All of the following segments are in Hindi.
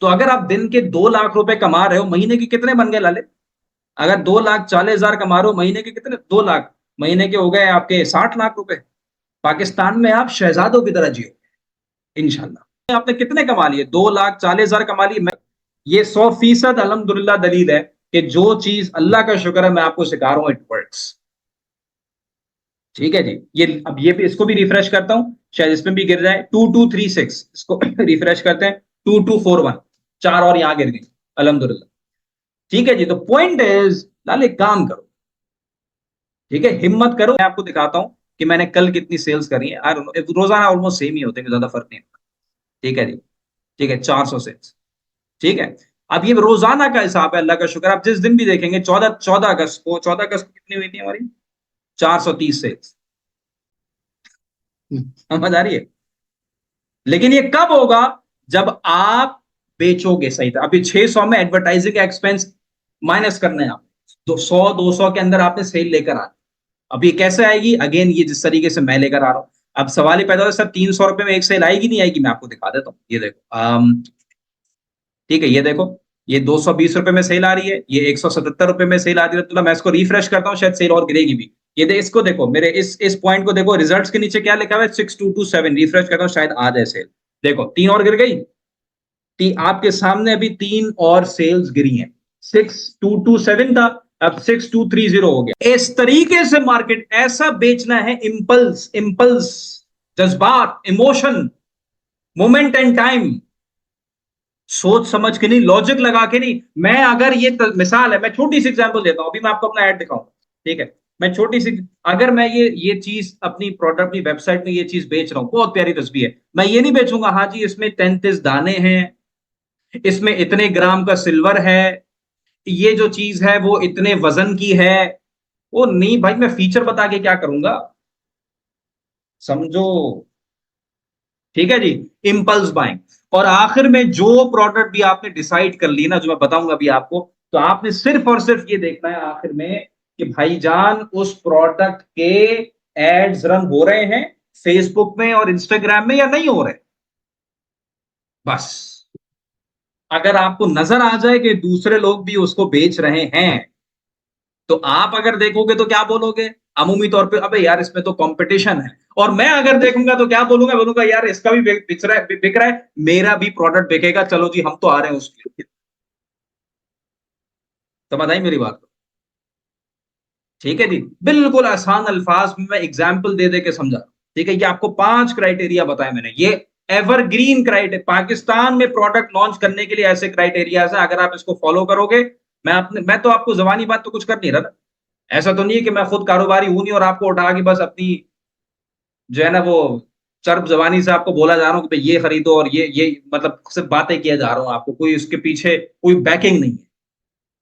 तो अगर आप दिन के 2 लाख रुपए कमा रहे हो, महीने के कितने बन गए लाले? अगर 2,40,000 कमा रहे हो, महीने के कितने? 2 लाख, महीने के हो गए आपके 60 लाख रुपए। पाकिस्तान में आप शहजादों की तरह जियो इंशाल्लाह। आपने कितने कमा लिए? 2,40,000 कमा लिए। ये 100% अल्हम्दुलिल्लाह दलील है कि जो चीज अल्लाह का शुक्र है मैं आपको सिखा रहा हूं, इट वर्क्स। ठीक है जी। ये अब ये भी, इसको भी रिफ्रेश करता हूं, शायद इसमें भी गिर जाए। 2236, इसको रिफ्रेश करते हैं। 2241, 4 और यहां गिर गई अल्हम्दुलिल्लाह। ठीक है जी। तो पॉइंट इज, लाल एक काम करो, ठीक है, हिम्मत करो। मैं आपको दिखाता हूं कि मैंने कल कितनी सेल्स करी है। आई डोंट नो, रोजाना ऑलमोस्ट सेम ही होते हैं, ज्यादा फर्क नहीं होता। ठीक है जी। ठीक है, 400 सेल्स। ठीक है। अब ये रोजाना का हिसाब है, अल्लाह का शुक्र। आप जिस दिन भी देखेंगे, 14 अगस्त को, 14 अगस्त को कितनी हुई थी हमारी? 430 सेल्स। समझ आ रही है? लेकिन ये कब होगा? जब आप बेचोगे सही था। अभी 600 में एडवर्टाइजिंग का एक्सपेंस माइनस करने हैं आप। तो 100-200 के अंदर आपने सेल लेकर आना। अब ये कैसे आएगी? अगेन, ये जिस तरीके से मैं लेकर आ रहा हूं। अब सवाल ही पैदा होता है, सर 300 रुपए में एक सेल आएगी नहीं आएगी? मैं आपको दिखा देता हूँ, ये देखो। ठीक है, ये देखो, ये 220 रुपए में सेल आ रही है, ये 177 रुपए में सेल आ रही है। तो मैं इसको रिफ्रेश करता हूँ, शायद सेल और गिरेगी भी। ये इसको देखो, मेरे इस पॉइंट को देखो, रिजल्ट्स के नीचे क्या लिखा हुआ है? 6227। रिफ्रेश करता हूँ, शायद आ जाए सेल। देखो, 3 और गिर गई। आपके सामने अभी 3 और सेल्स गिरी हैं। 6227 था, अब 6230 हो गया। इस तरीके से मार्केट, ऐसा बेचना है। इंपल्स, इंपल्स, जज्बात, इमोशन, मोमेंट एंड टाइम। सोच समझ के नहीं, लॉजिक लगा के नहीं। मैं अगर ये मिसाल है, मैं छोटी सी एग्जांपल देता हूं। अभी मैं आपको अपना ऐड दिखाऊंगा। ठीक है, मैं छोटी सी, अगर मैं ये चीज अपनी प्रोडक्ट, अपनी वेबसाइट में ये चीज बेच रहा हूं, बहुत प्यारी तस्वीर है, मैं ये नहीं बेचूंगा हाँ जी इसमें 33 दाने हैं, इसमें इतने ग्राम का सिल्वर है, ये जो चीज है वो इतने वजन की है। वो नहीं भाई, मैं फीचर बता के क्या करूंगा? समझो। ठीक है जी। Impulse buying. और आखिर में जो प्रोडक्ट भी आपने डिसाइड कर ली ना, जो मैं बताऊंगा अभी आपको, तो आपने सिर्फ और सिर्फ ये देखना है आखिर में कि भाईजान उस प्रोडक्ट के एड्स रन हो रहे हैं फेसबुक में और इंस्टाग्राम में या नहीं हो रहे। बस अगर आपको नजर आ जाए कि दूसरे लोग भी उसको बेच रहे हैं, तो आप अगर देखोगे तो क्या बोलोगे? अमूमी तौर पे, अबे यार इसमें तो कंपटीशन है। और मैं अगर देखूंगा तो क्या बोलूंगा? बोलूंगा यार इसका भी बिक रहा है, मेरा भी प्रोडक्ट बिकेगा, चलो जी हम तो आ रहे हैं उसके लिए। समझ आई मेरी बात? ठीक है जी। बिल्कुल आसान अल्फाज में मैं एग्जाम्पल दे दे के समझा। ठीक है, ये आपको 5 क्राइटेरिया बताए मैंने, ये एवरग्रीन क्राइटेरिया। पाकिस्तान में प्रोडक्ट लॉन्च करने के लिए ऐसे क्राइटेरियाज है, अगर आप इसको फॉलो करोगे। मैं तो आपको जबानी बात तो कुछ कर नहीं रहा ना। ऐसा तो नहीं है कि मैं खुद कारोबारी हूं नहीं और आपको उठा के बस अपनी जो है ना वो चर्ब जबानी से आपको बोला जा रहा हूँ कि भाई ये खरीदो और ये मतलब सिर्फ बातें किया जा रहा हूँ आपको, कोई उसके पीछे कोई बैकिंग नहीं है।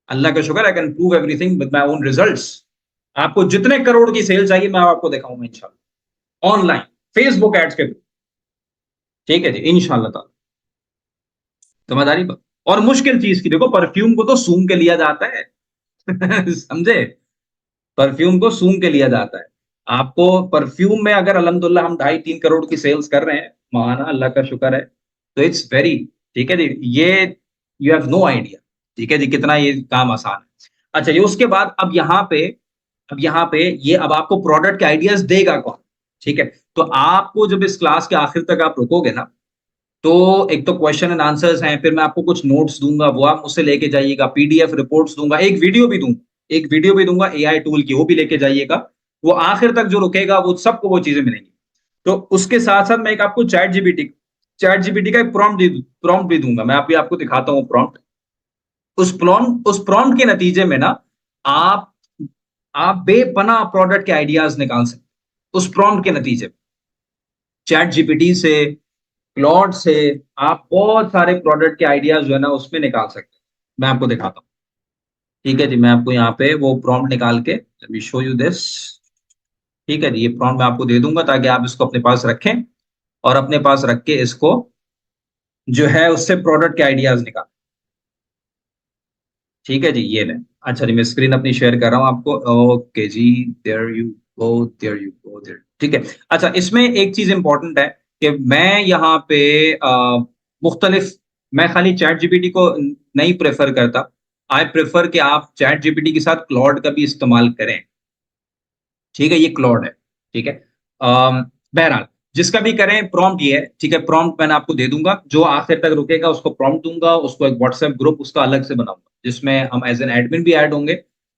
अल्लाह का शुक्र, I can prove everything with my own results. आपको जितने करोड़ की सेल चाहिए मैं आपको दिखाऊंगा इंशाल्लाह, ऑनलाइन, फेसबुक एड्स के थ्रू। ठीक है जी, इंशाल्लाह ताला। समझदारी बात। और मुश्किल चीज की देखो, परफ्यूम को तो सूंघ के लिया जाता है। समझे? परफ्यूम को सूंघ के लिया जाता है। आपको परफ्यूम में अगर अल्हम्दुलिल्लाह हम 2.5-3 करोड़ की सेल्स कर रहे हैं, महाना अल्लाह का शुक्र है, तो इट्स वेरी, ठीक है जी, ये यू हैव नो आइडिया। ठीक है जी, कितना ये काम आसान है। अच्छा, ये उसके बाद अब यहाँ पे ये अब आपको प्रोडक्ट के आइडियाज देगा कौन? ठीक है। तो आपको जब इस क्लास के आखिर तक आप रुकोगे ना, तो एक तो क्वेश्चन एंड आंसर्स हैं, फिर मैं आपको कुछ नोट्स दूंगा, वो आप मुझसे लेके जाइएगा, पीडीएफ रिपोर्ट्स दूंगा, एक वीडियो भी दूंगा एआई टूल की, वो भी लेके जाइएगा। वो आखिर तक जो रुकेगा वो सबको वो चीजें मिलेंगी। तो उसके साथ साथ मैं एक आपको चैट जीपीटी का एक प्रॉम्प्ट भी दूंगा। मैं अभी आपको दिखाता हूँ प्रॉम्प्ट। उस प्रॉम्प्ट के नतीजे में ना, आप आप बेपनाह प्रोडक्ट के आइडियाज निकाल सकते उस प्रॉम्प्ट के नतीजे। चैट जीपीटी से, क्लॉड से आप बहुत सारे प्रोडक्ट के आइडियाज जो है ना उसमें निकाल सकते हैं। मैं आपको दिखाता हूँ। ठीक है जी, मैं आपको यहाँ पे वो प्रॉम्प्ट निकाल के, let me show you this. ठीक है जी, ये प्रॉम्प्ट मैं आपको दे दूंगा ताकि आप इसको अपने पास रखें, और अपने पास रख के इसको जो है उससे प्रोडक्ट के आइडियाज निकाल। ठीक है जी, ये लें। अच्छा जी, मैं स्क्रीन अपनी शेयर कर रहा हूँ आपको। ओके जी, there you go, there you go, there. ठीक है। अच्छा, इसमें एक चीज इंपॉर्टेंट है कि मैं यहाँ पे मुख्तलिफ मैं खाली चैट जीपीटी को नहीं प्रेफर करता, आई प्रेफर कि आप चैट जीपीटी के साथ क्लॉड का भी इस्तेमाल करें। ठीक है, ये क्लॉड है। ठीक है। बहरहाल जिसका भी करें, प्रॉम्प्ट ये है। ठीक है, प्रॉम्प्ट मैंने आपको दे दूंगा, जो आखिर तक रुकेगा उसको प्रॉम्प्ट दूंगा, उसको एक व्हाट्सएप ग्रुप उसका अलग से बनाऊंगा जिसमें हम एज एन एडमिन भी ऐड होंगे।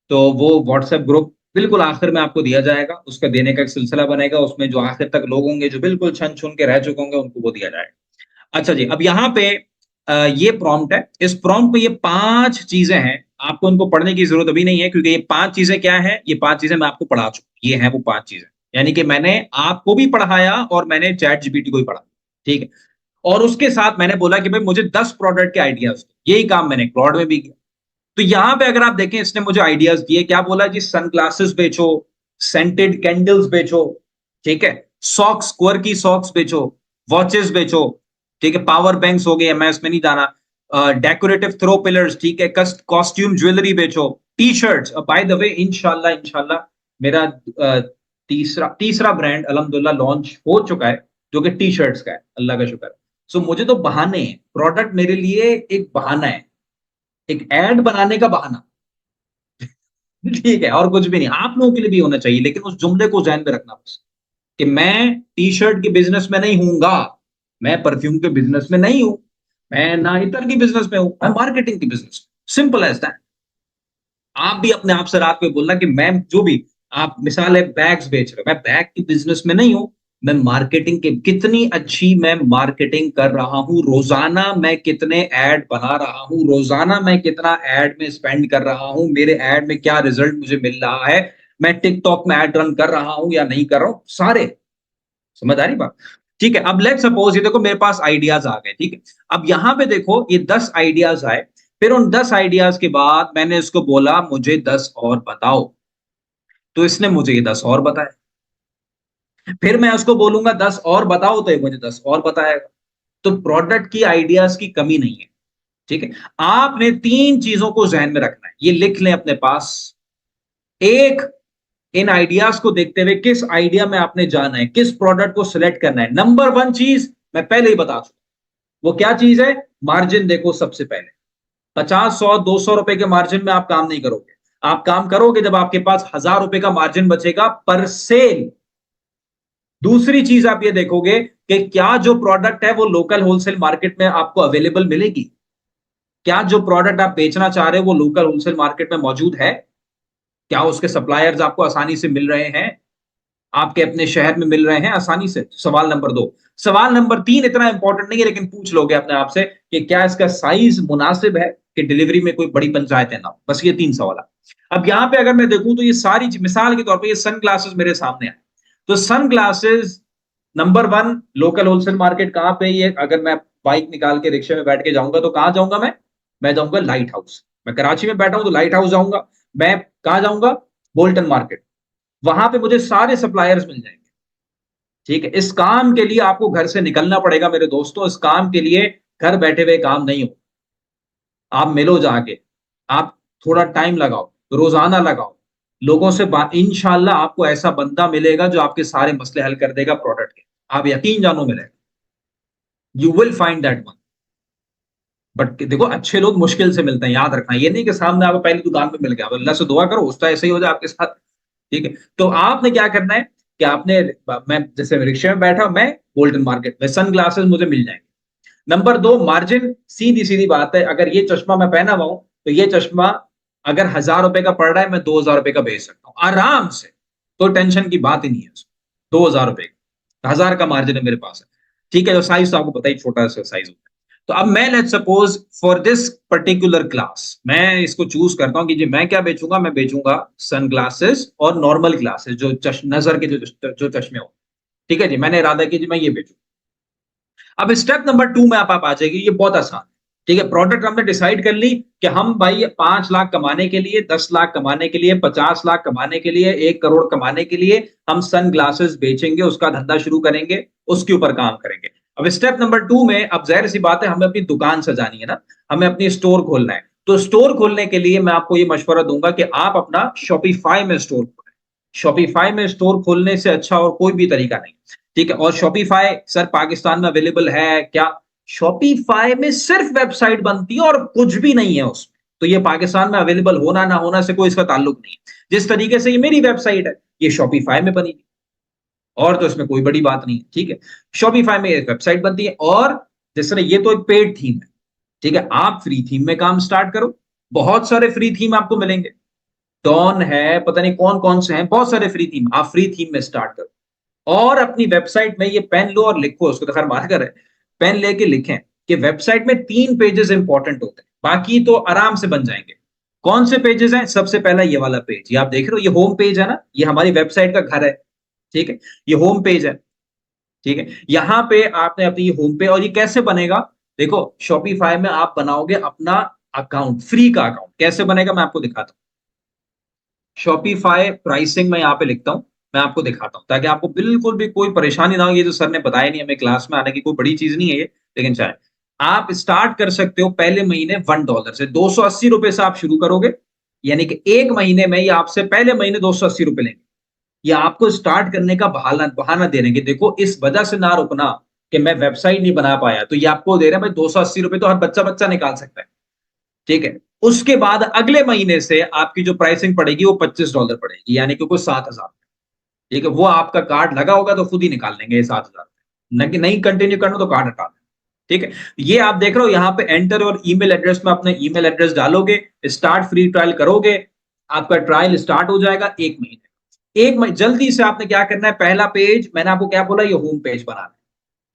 तो वो व्हाट्सएप ग्रुप बिल्कुल आखिर में आपको दिया जाएगा, उसका देने का एक सिलसिला बनेगा, उसमें जो आखिर तक लोग होंगे जो बिल्कुल छन छुन के रह चुके होंगे उनको वो दिया जाएगा। अच्छा जी, अब यहाँ पे ये प्रॉम्प्ट है। इस प्रॉम्प्ट में ये 5 चीजें हैं, आपको इनको पढ़ने की जरूरत अभी नहीं है, क्योंकि ये 5 चीजें क्या है, ये 5 चीजें मैं आपको पढ़ा चुका, ये है वो 5 चीजें। यानी कि मैंने आपको भी पढ़ाया और मैंने चैट जीपीटी को भी पढ़ा। ठीक है। और उसके साथ मैंने बोला कि भाई मुझे 10 प्रोडक्ट के आइडियाज, यही काम मैंने क्लॉड में भी किया। तो यहां पे अगर आप देखें, इसने मुझे आइडियाज दिए, क्या बोला जी, सनग्लासेस बेचो, सेंटेड कैंडल्स बेचो, ठीक है, सॉक्स, स्क्वायर की सॉक्स बेचो, वॉचेस बेचो, ठीक है, पावर बैंक्स हो गए, मैं इसमें नहीं जाना, डेकोरेटिव थ्रो पिलर्स, ठीक है, कॉस्ट्यूम ज्वेलरी बेचो, T shirts. By the way, इंशाल्लाह इंशाल्लाह मेरा तीसरा तीसरा ब्रांड अल्हम्दुलिल्लाह लॉन्च हो चुका है, जो कि टी शर्ट्स का है, अल्लाह का शुक्र है। सो मुझे तो बहाने हैं, प्रोडक्ट मेरे लिए एक बहाना है, एक एड बनाने का बहाना। ठीक है, और कुछ भी नहीं, आप लोगों के लिए भी होना चाहिए, लेकिन उस जुमले को ध्यान में रखना बस, कि मैं टी शर्ट के बिजनेस में नहीं हूंगा, मैं परफ्यूम के बिजनेस में नहीं हूं, मैं ना इतर की बिजनेस में हूं, मैं मार्केटिंग की बिजनेस। Simple as that. आप भी अपने आप से रात में बोलना कि मैं जो भी, आप मिसाल है बैग्स बेच रहे हो, मैं बैग की बिजनेस में नहीं हूं, मैं मार्केटिंग के, कितनी अच्छी मैं मार्केटिंग कर रहा हूं, रोजाना मैं कितने ऐड बना रहा हूं, रोजाना मैं कितना ऐड में स्पेंड कर रहा हूं, मेरे ऐड में क्या रिजल्ट मुझे मिल रहा है, मैं टिकटॉक में ऐड रन कर रहा हूं या नहीं कर रहा हूं, सारे। समझ आ रही बात? ठीक है, अब लेट सपोज ये देखो मेरे पास आइडियाज आ गए। ठीक है, अब यहां पे देखो ये 10 आइडियाज आए, फिर उन 10 आइडियाज के बाद मैंने इसको बोला मुझे 10 और बताओ, तो इसने मुझे ये 10 और बताए, फिर मैं उसको बोलूंगा 10 और बताओ, तो ये मुझे 10 और बताएगा। तो प्रोडक्ट की आइडियाज की कमी नहीं है। ठीक है, आपने 3 चीजों को जहन में रखना है, ये लिख लें अपने पास। एक, इन आइडियाज को देखते हुए किस आइडिया में आपने जाना है, किस प्रोडक्ट को सिलेक्ट करना है। नंबर 1 चीज मैं पहले ही बता चुका, वो क्या चीज है, मार्जिन देखो सबसे पहले। 50, 100, 200 रुपए के मार्जिन में आप काम नहीं करोगे, आप काम करोगे जब आपके पास 1000 रुपए का मार्जिन बचेगा पर सेल। दूसरी चीज आप ये देखोगे कि क्या जो प्रोडक्ट है वो लोकल होलसेल मार्केट में आपको अवेलेबल मिलेगी, क्या जो प्रोडक्ट आप बेचना चाह रहे हो वो लोकल होलसेल मार्केट में मौजूद है, क्या उसके सप्लायर्स आपको आसानी से मिल रहे हैं, आपके अपने शहर में मिल रहे हैं आसानी से। सवाल नंबर 2। सवाल नंबर 3 इतना इंपॉर्टेंट नहीं है, लेकिन पूछ लोगे अपने आप से कि क्या इसका साइज मुनासिब है, कि डिलीवरी में कोई बड़ी पंचायत है ना। बस ये 3 सवाल है। अब यहां पे अगर मैं देखूं तो ये सारी मिसाल के तौर पे ये सन ग्लासेस मेरे सामने आए, तो sunglasses number 1 local wholesale market कहां पे, ये अगर मैं बाइक निकाल के रिक्शे में बैठ के जाऊंगा तो कहां जाऊंगा मैं जाऊंगा लाइट हाउस। मैं कराची में बैठा हूं तो लाइट हाउस जाऊंगा। मैं कहां जाऊंगा, बोल्टन मार्केट, वहां पे मुझे सारे सप्लायर्स मिल जाएंगे। ठीक है, इस काम के लिए आपको घर से निकलना पड़ेगा मेरे दोस्तों, इस काम के लिए घर बैठे हुए काम नहीं हो। आप मिलो जाके, आप थोड़ा टाइम लगाओ, रोजाना लगाओ, लोगों से बात, इंशाल्लाह आपको ऐसा बंदा मिलेगा जो आपके सारे मसले हल कर देगा प्रोडक्ट के। आप यकीन जानो मिलेगा, you will find that one. But देखो अच्छे लोग मुश्किल से मिलते हैं, याद रखना, ये नहीं कि सामने आपको पहली दुकान पे मिल गया, अब अल्लाह से दुआ करो उसका ऐसे ही हो जाए आपके साथ। ठीक है, तो आपने क्या करना है कि आपने, मैं जैसे रिक्शे में बैठा, मैं बोल्टन मार्केट में, सन ग्लासेस मुझे मिल जाएंगे। नंबर 2, मार्जिन, सीधी सीधी बात है, अगर ये चश्मा मैं पहना हुआ हूं तो ये चश्मा अगर 1000 रुपए का पड़ रहा है, मैं 2000 रुपए का बेच सकता हूं आराम से, कोई टेंशन की बात ही नहीं है उसमें। 2000 रुपए का 1000 का मार्जिन है मेरे पास है। ठीक है, जो साइज तो आपको पता ही, छोटा सा साइज होता है। तो अब मैं let's suppose for this particular class मैं इसको चूज करता हूं कि जी मैं क्या बेचूंगा, मैं बेचूंगा सन ग्लासेस और नॉर्मल ग्लासेस, जो नजर के जो चश्मे हो। ठीक है जी, मैंने इरादा किया जी मैं ये बेचूं। अब स्टेप नंबर 2 में आप आ जाएगी, ये बहुत आसान। ठीक है, प्रोडक्ट हमने डिसाइड कर ली कि हम भाई 5 लाख कमाने के लिए, 10 लाख कमाने के लिए, 50 लाख कमाने के लिए, 1 करोड़ कमाने के लिए हम सन ग्लासेस बेचेंगे, उसका धंधा शुरू करेंगे, उसके ऊपर काम करेंगे। अब स्टेप नंबर 2 में, अब जाहिर सी बात है हमें अपनी दुकान सजानी है ना, हमें अपनी स्टोर खोलना है। तो स्टोर खोलने के लिए मैं आपको ये मशवरा दूंगा कि आप अपना शॉपिफाई में स्टोर खोलें। शॉपिफाई में स्टोर खोलने से अच्छा और कोई भी तरीका नहीं। ठीक है, और शॉपिफाई सर पाकिस्तान में अवेलेबल है क्या? शॉपिफाई में सिर्फ वेबसाइट बनती है और कुछ भी नहीं है उसमें। तो ये पाकिस्तान में अवेलेबल होना ना होना से कोई इसका ताल्लुक नहीं है। जिस तरीके से ये मेरी वेबसाइट है, ये शॉपिफाई में बनी थी, और तो इसमें कोई बड़ी बात नहीं है, ठीक है। शॉपिफाई में एक वेबसाइट बनती है, और जिस तरह ये तो एक पेड थीम है, ठीक है। आप फ्री थीम में काम स्टार्ट करो, बहुत सारे फ्री थीम आपको मिलेंगे। डॉन है, पता नहीं कौन कौन से हैं, बहुत सारे फ्री थीम। आप फ्री थीम में स्टार्ट करो और अपनी वेबसाइट में ये पेन लो और लिखो, उसको तो खैर मार्कर है, पेन लेके लिखें कि वेबसाइट में 3 पेजेस इंपॉर्टेंट होते हैं, बाकी तो आराम से बन जाएंगे। कौन से पेजेस हैं? सबसे पहला ये वाला पेज, ये आप देख रहे हो, ये होम पेज है ना, ये हमारी वेबसाइट का घर है, ठीक है। ये होम पेज है, ठीक है। यहां पे आपने अपनी होम पे, और ये कैसे बनेगा? देखो, शॉपिफाई में आप बनाओगे अपना अकाउंट, फ्री का अकाउंट। कैसे बनेगा मैं आपको दिखाता हूँ। शॉपिफाई प्राइसिंग में यहाँ पे लिखता हूँ, मैं आपको दिखाता हूँ, ताकि आपको बिल्कुल भी कोई परेशानी ना हो। ये जो सर ने बताया नहीं हमें, क्लास में आने की कोई बड़ी चीज नहीं है ये, लेकिन चाहे आप स्टार्ट कर सकते हो पहले महीने $1 से, ₹280 से आप शुरू करोगे। यानी कि एक महीने में ये आपसे पहले महीने ₹280 लेंगे। ये आपको स्टार्ट करने का बहाना बहाना दे रहे हैं कि देखो, इस वजह से ना रुकना कि मैं वेबसाइट नहीं बना पाया, तो ये आपको दे रहे हैं भाई ₹280, तो हर बच्चा बच्चा निकाल सकता है, ठीक है। उसके बाद अगले महीने से आपकी जो प्राइसिंग पड़ेगी वो $25 पड़ेगी, यानी कि कोई 7,000, ठीक है। वो आपका कार्ड लगा होगा तो खुद ही निकाल लेंगे ये 7,000, न कि नहीं कंटिन्यू करना तो कार्ड हटा दें, ठीक है। ये आप देख रहे हो यहाँ पे एंटर और ईमेल एड्रेस में अपने ईमेल एड्रेस डालोगे, स्टार्ट फ्री ट्रायल करोगे, आपका ट्रायल स्टार्ट हो जाएगा 1 महीने। जल्दी से आपने क्या करना है, पहला पेज मैंने आपको क्या बोला, ये होम पेज बनाना है।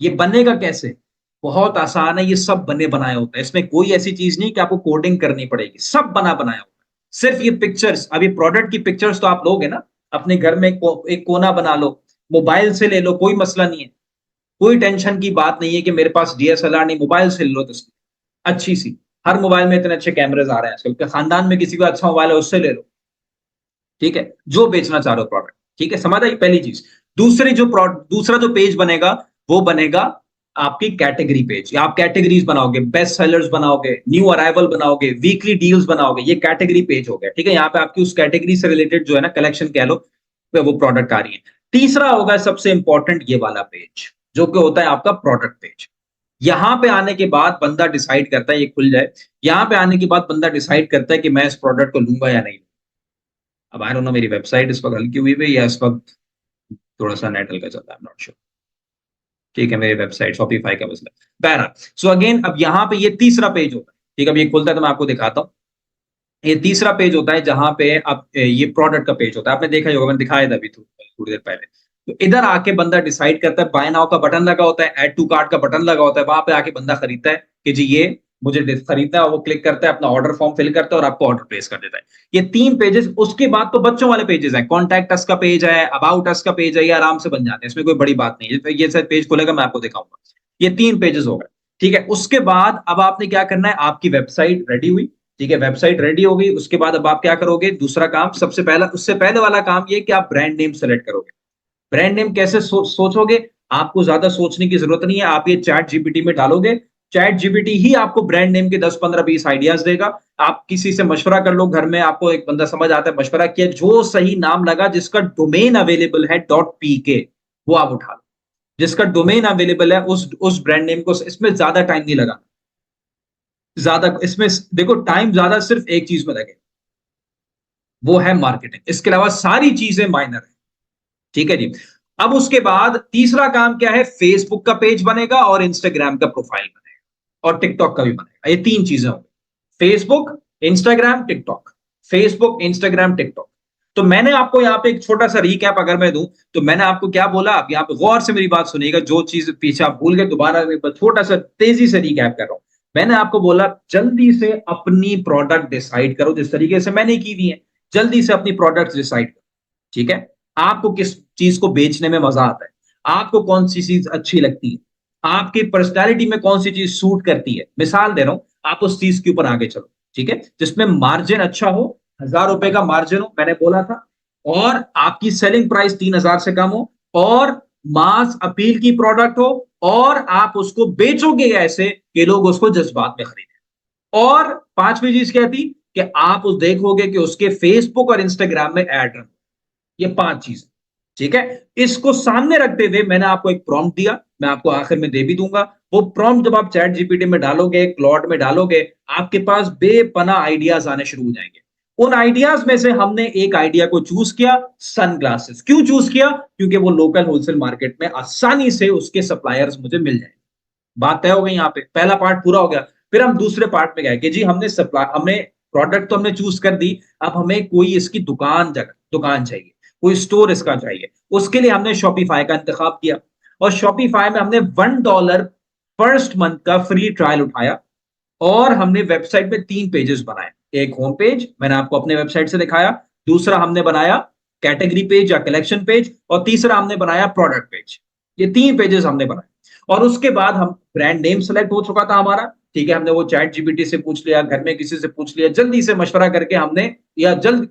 ये बनेगा कैसे? बहुत आसान है, ये सब बने बनाया होता है, इसमें कोई ऐसी चीज नहीं कि आपको कोडिंग करनी पड़ेगी, सब बना बनाया होता है। सिर्फ ये पिक्चर्स, अभी प्रोडक्ट की पिक्चर्स तो आप लोगे ना, अपने घर में एक कोना बना लो, मोबाइल से ले लो, कोई मसला नहीं है। कोई टेंशन की बात नहीं है कि मेरे पास डीएसएलआर नहीं, मोबाइल से ले लो तस्वीर अच्छी सी। हर मोबाइल में इतने अच्छे कैमरेज आ रहे हैं आजकल, खानदान में किसी को अच्छा मोबाइल है उससे ले लो, ठीक है। जो बेचना चाह रहे हो प्रोडक्ट, ठीक है, समझ आई पहली चीज। दूसरा जो पेज बनेगा, वो बनेगा आपकी कैटेगरी पेज। आप कैटेगरीज बनाओगे, बेस्ट सेलर्स बनाओगे, न्यू अराइवल बनाओगे, वीकली डील्स बनाओगे, ये कैटेगरी पेज हो गया, ठीक है। यहाँ पे आपकी उस कैटेगरी से रिलेटेड जो है ना कलेक्शन कह लो, वो प्रोडक्ट आ रही है। तीसरा होगा सबसे इंपॉर्टेंट ये वाला पेज, जो कि होता है आपका प्रोडक्ट पेज। यहां पे आने के बाद बंदा डिसाइड करता है, ये खुल जाए, यहां पे आने के बाद बंदा डिसाइड करता है कि मैं इस प्रोडक्ट को लूंगा या नहीं। अब आई डोंट नो मेरी वेबसाइट इस वक्त हल्की हुई है या इस वक्त थोड़ा सा नेट हल्का चल रहा है, नॉट श्योर, ठीक है। मेरी वेबसाइट शॉपिफाई का मसला, बहरहाल। सो अगेन, अब यहाँ पे ये तीसरा पेज होता है, ठीक है। अब ये खुलता है तो मैं आपको दिखाता हूँ। ये तीसरा पेज होता है जहां पे अब ये प्रोडक्ट का पेज होता है, आपने देखा ही होगा, मैंने दिखाया था अभी थोड़ी देर पहले। तो इधर आके बंदा डिसाइड करता है, बाय नाउ का बटन लगा होता है, ऐड टू कार्ट का बटन लगा होता है, वहां पे आके बंदा खरीदता है कि जी ये मुझे खरीदना है, वो क्लिक करता है, अपना ऑर्डर फॉर्म फिल करता है और आपको ऑर्डर प्लेस कर देता है। ये 3 पेजेस। उसके बाद तो बच्चों वाले पेजेस हैं, कॉन्टैक्ट अस का पेज है, अबाउट अस का पेज है, ये आराम से बन जाते हैं, इसमें कोई बड़ी बात नहीं है। ये शायद पेज खुलेगा, मैं आपको दिखाऊंगा। ये 3 पेजेस हो गए, ठीक है। उसके बाद अब आपने क्या करना है, आपकी वेबसाइट रेडी हुई, ठीक है। वेबसाइट रेडी हो गई, उसके बाद अब आप क्या करोगे, दूसरा काम, सबसे पहला, उससे पहले वाला काम ये कि आप ब्रांड नेम सेलेक्ट करोगे। ब्रांड नेम कैसे सोचोगे? आपको ज्यादा सोचने की जरूरत नहीं है, आप ये चैट जीपीटी में डालोगे, चैट जीपीटी ही आपको ब्रांड नेम के 10 15 20 आइडियाज देगा। आप किसी से मशवरा कर लो, घर में आपको एक बंदा समझ आता है, मशवरा किया, जो सही नाम लगा, जिसका डोमेन अवेलेबल है .pk, वो आप उठा लो। जिसका डोमेन अवेलेबल है उस ब्रांड नेम को, इसमें ज्यादा टाइम नहीं लगा, ज्यादा इसमें देखो टाइम ज्यादा सिर्फ एक चीज में लगे, वो है मार्केटिंग। इसके अलावा सारी चीजें माइनर है, ठीक है जी। अब उसके बाद तीसरा काम क्या है, फेसबुक का पेज बनेगा और इंस्टाग्राम का प्रोफाइल बनेगा और टिकटॉक का भी बनेगा। ये 3 चीजें होंगी, Facebook, Instagram, TikTok. Facebook, Instagram, TikTok. तो मैंने आपको यहाँ पे एक छोटा सा रीकैप अगर मैं दूं, तो मैंने आपको क्या बोला, आप यहाँ पे गौर से मेरी बात सुनिएगा, जो चीज पीछे आप भूल गए दोबारा छोटा सा तेजी से रीकैप कर रहा हूं। मैंने आपको बोला जल्दी से अपनी प्रोडक्ट डिसाइड करो, जिस तरीके से मैंने की हुई है, जल्दी से अपनी प्रोडक्ट डिसाइड करो, ठीक है। आपको किस चीज को बेचने में मजा आता है, आपको कौन सी चीज अच्छी लगती है, आपकी पर्सनैलिटी में कौन सी चीज सूट करती है। मिसाल दे रहा हूं, आप उस चीज के ऊपर आगे चलो, ठीक है, जिसमें मार्जिन अच्छा हो, ₹1000 का मार्जिन हो, मैंने बोला था, और आपकी सेलिंग प्राइस 3000 से कम हो, और मास अपील की प्रोडक्ट हो, और आप उसको बेचोगे ऐसे कि लोग उसको जज्बात में खरीदें। और पांचवी चीज क्या थी कि आप उस देखोगे कि उसके फेसबुक और इंस्टाग्राम में एड रन। ये 5 चीज, ठीक है। इसको सामने रखते हुए मैंने आपको एक प्रॉम्प्ट दिया, मैं आपको आखिर में दे भी दूंगा, वो प्रॉम्प्ट जब आप चैट जीपीटी में डालोगे, क्लॉड में डालोगे, आपके पास बेपना आइडियाज आने शुरू हो जाएंगे। उन आइडियाज में से हमने एक आइडिया को चूज किया, सनग्लासेस। क्यों चूज किया? क्योंकि वो लोकल होलसेल मार्केट में आसानी से उसके सप्लायर्स मुझे मिल जाएंगे। बात तय हो गई, यहाँ पे पहला पार्ट पूरा हो गया। फिर हम दूसरे पार्ट में गए कि जी हमने प्रोडक्ट तो हमने चूज कर दी, अब हमें कोई इसकी दुकान चाहिए, कोई स्टोर इसका चाहिए। उसके लिए हमने शॉपिफाई का इंतखाब किया, और शॉपिफाई में हमने $1 फर्स्ट मंथ का फ्री ट्रायल उठाया, और हमने वेबसाइट में 3 पेजेस बनाए। एक होम पेज, मैंने आपको अपने वेबसाइट से दिखाया। दूसरा हमने बनाया कैटेगरी पेज या कलेक्शन पेज, और तीसरा हमने बनाया प्रोडक्ट पेज। ये 3 पेजेस हमने बनाए। और उसके बाद हम ब्रांड नेम सेलेक्ट हो चुका था हमारा, ठीक है। हमने वो चैट जीपीटी से पूछ लिया, घर में किसी से पूछ लिया, जल्दी से मशवरा करके हमने, या जल्द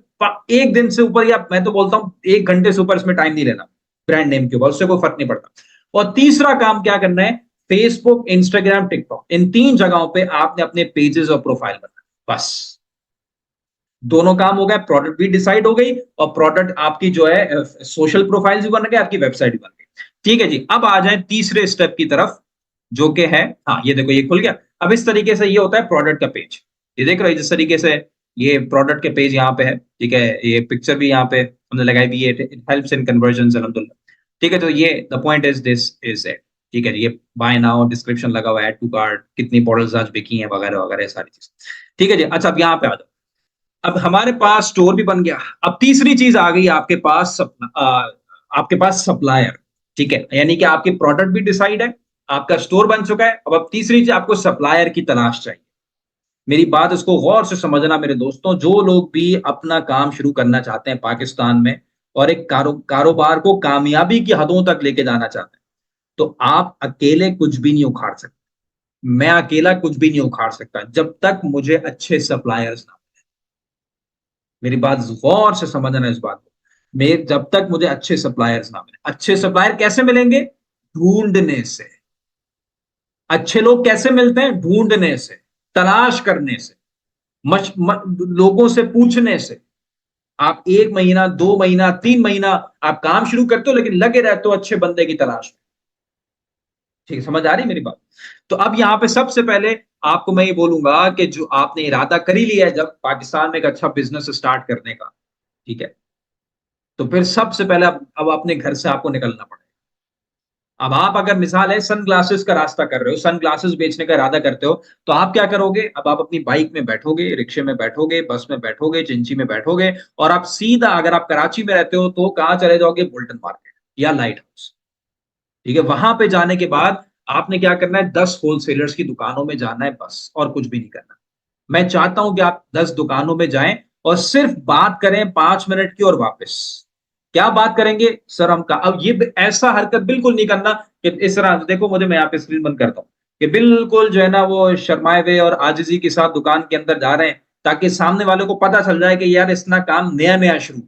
एक दिन से ऊपर, या मैं तो बोलता हूं 1 घंटे से ऊपर इसमें टाइम नहीं लेना ब्रांड नेम के ऊपर, उससे कोई फर्क नहीं पड़ता। और तीसरा काम क्या करना है, फेसबुक, इंस्टाग्राम, टिकटॉक, इन 3 जगहों पे आपने अपने पेजेस और प्रोफाइल बनाना, बस। दोनों काम हो गए, प्रोडक्ट भी डिसाइड हो गई, और प्रोडक्ट आपकी जो है सोशल प्रोफाइल भी बन गई, आपकी वेबसाइट भी बन गई। ठीक है जी, अब आ जाए तीसरे स्टेप की तरफ, जो कि है, हाँ ये देखो ये खुल गया। अब इस तरीके से ये होता है प्रोडक्ट का पेज। ये देख रहे हो जिस तरीके से ये प्रोडक्ट के पेज यहाँ पे है, ठीक है। ये पिक्चर भी यहाँ पे हमने लगाई हुई है, इट हेल्प्स इन कन्वर्जन अल्हम्दुलिल्लाह। ठीक है, तो ये the point is this is it. ठीक है, ये बाय नाउ, डिस्क्रिप्शन लगा हुआ है, ऐड टू कार्ट, कितनी बॉटल्स आज बिकी हैं, वगैरह वगैरह सारी चीज। ठीक है जी, अच्छा अब यहाँ पे आ जाओ। अब हमारे पास स्टोर भी बन गया। अब तीसरी चीज आ गई आपके पास, आपके पास सप्लायर। ठीक है, यानी कि आपके प्रोडक्ट भी डिसाइड है, आपका स्टोर बन चुका है। अब तीसरी चीज, आपको सप्लायर की तलाश चाहिए। मेरी बात इसको गौर से समझना मेरे दोस्तों, जो लोग भी अपना काम शुरू करना चाहते हैं पाकिस्तान में, और एक कारोबार को कामयाबी की हदों तक लेके जाना चाहते हैं, तो आप अकेले कुछ भी नहीं उखाड़ सकते। मैं अकेला कुछ भी नहीं उखाड़ सकता जब तक मुझे अच्छे सप्लायर्स ना। मेरी बात गौर से समझना इस बात को। मेरे जब तक मुझे अच्छे सप्लायर्स ना मिले। अच्छे सप्लायर कैसे मिलेंगे? ढूंढने से। अच्छे लोग कैसे मिलते हैं? ढूंढने से, तलाश करने से, लोगों से पूछने से। आप 1 महीना, 2 महीना, 3 महीना आप काम शुरू करते हो, लेकिन लगे रहते हो अच्छे बंदे की तलाश में। ठीक है, समझ आ रही मेरी बात? तो अब यहां पे सबसे पहले आपको मैं ये बोलूंगा कि जो आपने इरादा कर ही लिया है जब पाकिस्तान में एक अच्छा बिजनेस स्टार्ट करने का, ठीक है, तो फिर सबसे पहले अब अपने घर से आपको निकलना पड़ेगा। अब आप अगर मिसाल है सन ग्लासेस का रास्ता कर रहे हो, सन ग्लासेस बेचने का इरादा करते हो, तो आप क्या करोगे? अब आप अपनी बाइक में बैठोगे, रिक्शे में बैठोगे, बस में बैठोगे, चिंची में बैठोगे, और आप सीधा, अगर आप कराची में रहते हो तो कहाँ चले जाओगे? बुल्टन मार्केट या लाइट हाउस। ठीक है, वहां पे जाने के बाद आपने क्या करना है? 10 होलसेलर्स की दुकानों में जाना है, बस, और कुछ भी नहीं करना। मैं चाहता हूं कि आप 10 दुकानों में जाएं और सिर्फ बात करें 5 मिनट की, और वापस क्या बात करेंगे? सर हम का, अब ये ऐसा हरकत बिल्कुल नहीं करना कि इस तरह देखो मुझे, मैं यहाँ पे स्क्रीन बंद करता हूँ, कि बिल्कुल जो है ना वो शर्माए हुए और आजिजी के साथ दुकान के अंदर जा रहे हैं, ताकि सामने वाले को पता चल जाए कि यार इसना काम नया नया शुरू।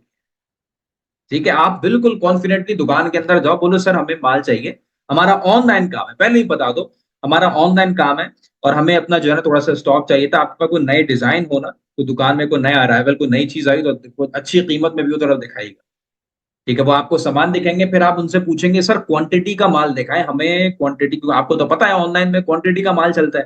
ठीक है, आप बिल्कुल कॉन्फिडेंटली दुकान के अंदर जाओ, बोलो सर हमें माल चाहिए, हमारा ऑनलाइन काम है, पहले ही बता दो हमारा ऑनलाइन काम है, और हमें अपना जो है ना थोड़ा सा स्टॉक चाहिए था। आपका कोई नए डिजाइन हो ना, कोई दुकान में कोई नया अराइवल, कोई नई चीज आई, तो अच्छी कीमत में भी वो तरफ दिखाएगा। ठीक है, वो आपको सामान दिखाएंगे, फिर आप उनसे पूछेंगे सर क्वांटिटी का माल दिखाएं हमें, क्वांटिटी, आपको तो पता है ऑनलाइन में क्वांटिटी का माल चलता है।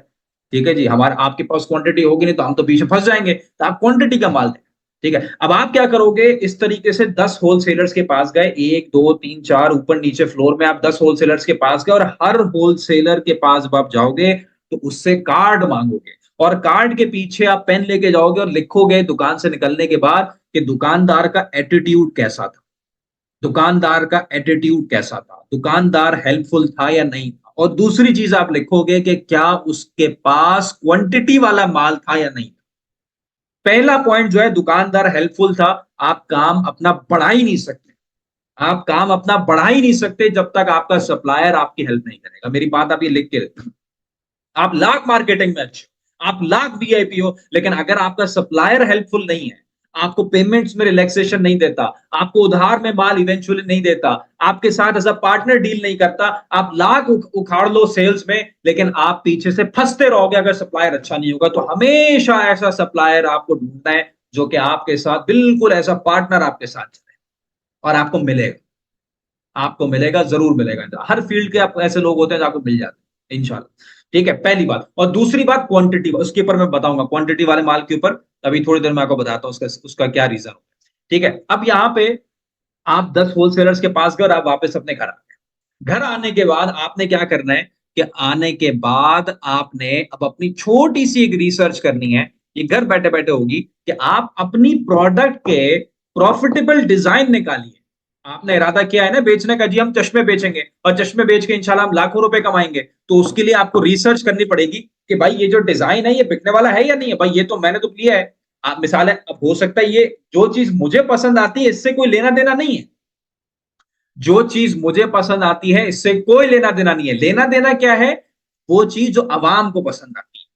ठीक है जी, हमारा आपके पास क्वांटिटी होगी नहीं तो हम तो बीच में फंस जाएंगे, तो आप क्वांटिटी का माल दें। ठीक है, अब आप क्या करोगे? इस तरीके से 10 होलसेलर्स के पास गए, 1 2 3 4 ऊपर नीचे फ्लोर में, आप 10 होलसेलर्स के पास गए, और हर होलसेलर के पास जब आप जाओगे तो उससे कार्ड मांगोगे, और कार्ड के पीछे आप पेन लेके जाओगे और लिखोगे दुकान से निकलने के बाद कि दुकानदार का एटीट्यूड कैसा था, दुकानदार का एटीट्यूड कैसा था, दुकानदार हेल्पफुल था या नहीं था। और दूसरी चीज आप लिखोगे कि क्या उसके पास क्वांटिटी वाला माल था या नहीं था। पहला पॉइंट जो है, दुकानदार हेल्पफुल था। आप काम अपना बढ़ा ही नहीं सकते, आप काम अपना बढ़ा ही नहीं सकते जब तक आपका सप्लायर आपकी हेल्प नहीं करेगा। मेरी बात आप ये लिख के रखिए। आप लाख मार्केटिंग में अच्छे हो, आप लाख वीआईपी हो, लेकिन अगर आपका सप्लायर हेल्पफुल नहीं है, आपको पेमेंट्स में रिलैक्सेशन नहीं देता, आपको उधार में माल इवेंचुअली नहीं देता, आपके साथ एज अ पार्टनर डील नहीं करता, आप लाख उखाड़ लो सेल्स में, लेकिन आप पीछे से फंसते रहोगे अगर सप्लायर अच्छा नहीं होगा। तो हमेशा ऐसा सप्लायर आपको ढूंढना है जो कि आपके साथ बिल्कुल ऐसा पार्टनर आपके साथ चले, और आपको मिलेगा, आपको मिलेगा, जरूर मिलेगा। हर फील्ड के आप ऐसे लोग होते हैं जो आपको मिल जाते हैं, इंशाल्लाह। ठीक है, पहली बात। और दूसरी बात क्वांटिटी, उसके ऊपर मैं बताऊंगा, क्वांटिटी वाले माल के ऊपर अभी थोड़ी देर में आपको बताता हूँ उसका क्या रीजन होगा। ठीक है, अब यहाँ पे आप 10 होलसेलर्स के पास गए और आप वापस अपने घर आ गए। घर आने के बाद आपने क्या करना है कि आने के बाद आपने अब अपनी छोटी सी एक रिसर्च करनी है, ये घर बैठे बैठे होगी, कि आप अपनी प्रोडक्ट के प्रॉफिटेबल डिजाइन निकालिए। आपने इरादा किया है ना बेचने का, जी हम चश्मे बेचेंगे और चश्मे बेच के इंशाल्लाह हम लाखों रुपए कमाएंगे, तो उसके लिए आपको रिसर्च करनी पड़ेगी कि भाई ये जो डिजाइन है ये बिकने वाला है या नहीं है। भाई ये तो मैंने तो लिया है, आप मिसाल है, अब हो सकता है ये जो चीज मुझे पसंद आती है इससे कोई लेना देना नहीं है, जो चीज मुझे पसंद आती है इससे कोई लेना देना नहीं है। लेना देना क्या है, वो चीज जो अवाम को पसंद आती है,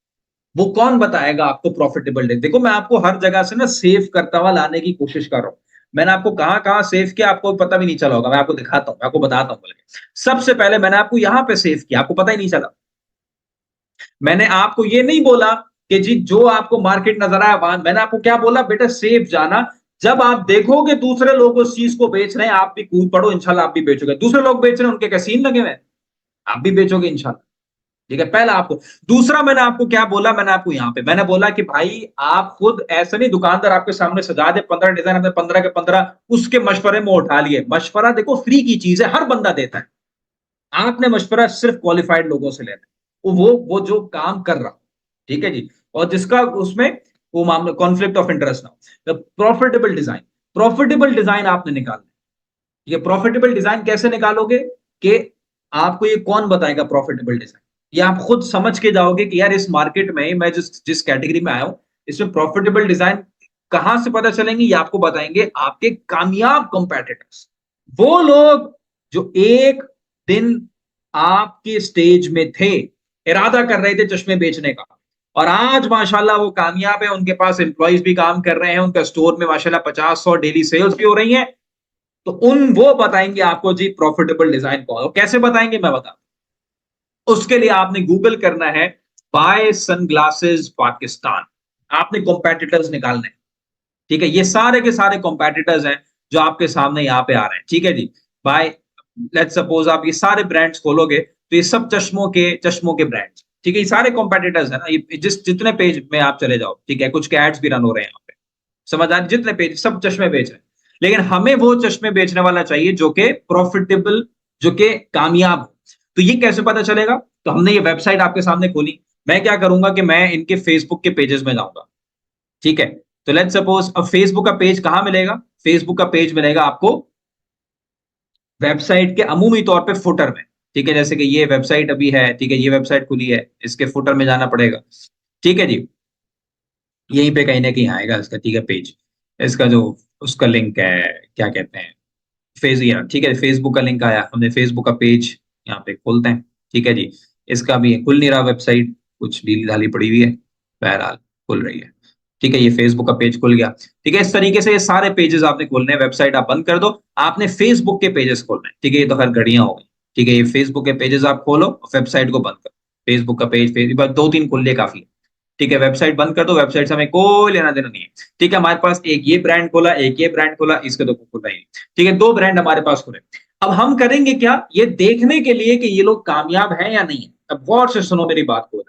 वो कौन बताएगा आपको प्रॉफिटेबल डे। देखो मैं आपको हर जगह से ना सेव करता हुआ लाने की कोशिश कर रहा हूं। मैंने आपको कहां कहां सेव किया आपको पता भी नहीं चला होगा, मैं आपको दिखाता हूं, मैं आपको बताता हूं। बल्कि सबसे पहले मैंने आपको यहां पे सेव किया, आपको पता ही नहीं चला। मैंने आपको ये नहीं बोला कि जी जो आपको मार्केट नजर आया, मैंने आपको क्या बोला, बेटा सेफ जाना। जब आप देखोगे दूसरे लोग उस चीज को बेच रहे हैं, आप भी कूद पड़ो, इंशाल्लाह आप भी बेचोगे। दूसरे लोग बेच रहे हैं, उनके कैसीन लगे हुए, आप भी बेचोगे इंशाल्लाह। ठीक है, पहला आपको। दूसरा मैंने आपको क्या बोला, मैंने आपको यहां पे मैंने बोला कि भाई आप खुद ऐसे नहीं, दुकानदार आपके सामने सजा दे 15 डिजाइन, हमने 15 के 15 उसके मशवरे में उठा लिए। मशवरा देखो फ्री की चीज है, हर बंदा देता है। आपने मशवरा सिर्फ क्वालिफाइड लोगों से लेना है, वो जो काम कर रहा, ठीक है जी, और जिसका उसमें वो मामला कॉन्फ्लिक्ट ऑफ इंटरेस्ट ना हो। प्रॉफिटेबल डिजाइन, प्रॉफिटेबल डिजाइन आपने निकालना है। ये प्रॉफिटेबल डिजाइन कैसे निकालोगे कि आपको ये कौन बताएगा प्रॉफिटेबल डिजाइन, ये आप खुद समझ के जाओगे कि यार इस मार्केट में मैं जिस जिस कैटेगरी में आया हूं, इसमें प्रॉफिटेबल डिजाइन कहां से पता चलेंगे, ये आपको बताएंगे आपके कामयाब कंपेटिटर्स। वो लोग जो एक दिन आपके स्टेज में थे, इरादा कर रहे थे चश्मे बेचने का, और आज माशाल्लाह वो कामयाब है, उनके पास एम्प्लॉइज भी काम कर रहे हैं, उनका स्टोर में माशाल्लाह 50-100 डेली सेल्स भी हो रही हैं। तो वो बताएंगे आपको जी प्रॉफिटेबल डिजाइन कौन, कैसे बताएंगे मैं बता। उसके लिए आपने गूगल करना है बाय सनग्लासेस पाकिस्तान, आपने कॉम्पेटिटर्स निकालने हैं। ठीक है, ये सारे के सारे कॉम्पेटिटर्स हैं जो आपके सामने यहाँ पे आ रहे हैं। ठीक है जी, बाय लेट्स सपोज आप ये सारे ब्रांड्स खोलोगे तो ये सब चश्मों के ब्रांड्स, ठीक है, ये सारे कॉम्पेटिटर्स है ना, ये जितने पेज में आप चले जाओ, ठीक है, कुछ के एड्स भी रन हो रहे हैं यहाँ पे, समझ आ रही, जितने पेज सब चश्मे बेच रहे हैं। लेकिन हमें वो चश्मे बेचने वाला चाहिए जो कि प्रॉफिटेबल, जो कि कामयाब हो। तो ये कैसे पता चलेगा, तो हमने ये वेबसाइट आपके सामने खोली। मैं क्या करूंगा कि मैं इनके फेसबुक के पेजेस में जाऊंगा। ठीक है, तो लेट्स सपोज अब फेसबुक का पेज कहां मिलेगा, फेसबुक का पेज मिलेगा आपको वेबसाइट के अमूमी तौर पे फुटर में। ठीक है, जैसे कि ये वेबसाइट अभी है, ठीक है, ये वेबसाइट खुली है, इसके फुटर में जाना पड़ेगा। ठीक है जी, यहीं पे कहीं ना कहीं आएगा इसका, ठीक है, पेज, इसका जो उसका लिंक है, क्या कहते हैं, फेस, या ठीक है, फेसबुक का लिंक आया, हमने फेसबुक का पेज यहाँ पे खोलते हैं। ठीक है जी, इसका भी खुल नहीं रहा, वेबसाइट कुछ ढीली ढाली पड़ी हुई है, बहरहाल खुल रही है। ठीक है, ये फेसबुक का पेज खुल गया। ठीक है, इस तरीके से ये सारे पेजेस आपने खोलने हैं, वेबसाइट आप बंद कर दो, आपने फेसबुक के पेजेस खोलने हैं। ठीक है, ये तो हर घड़ियां हो गई। ठीक है, ये फेसबुक के पेजेस आप खोलो, वेबसाइट को बंद करो, फेसबुक का पेज, फेसबुक 2-3 खुल लिए काफी है। ठीक है, वेबसाइट बंद कर दो, वेबसाइट से हमें कोई लेना देना नहीं है। ठीक है, हमारे पास एक ये ब्रांड खोला, एक ये ब्रांड खोला, इसके तो खुला ही नहीं। ठीक है, 2 ब्रांड हमारे पास खुले। अब हम करेंगे क्या, ये देखने के लिए कि ये लोग कामयाब हैं या नहीं है। अब गौर से सुनो मेरी बात को,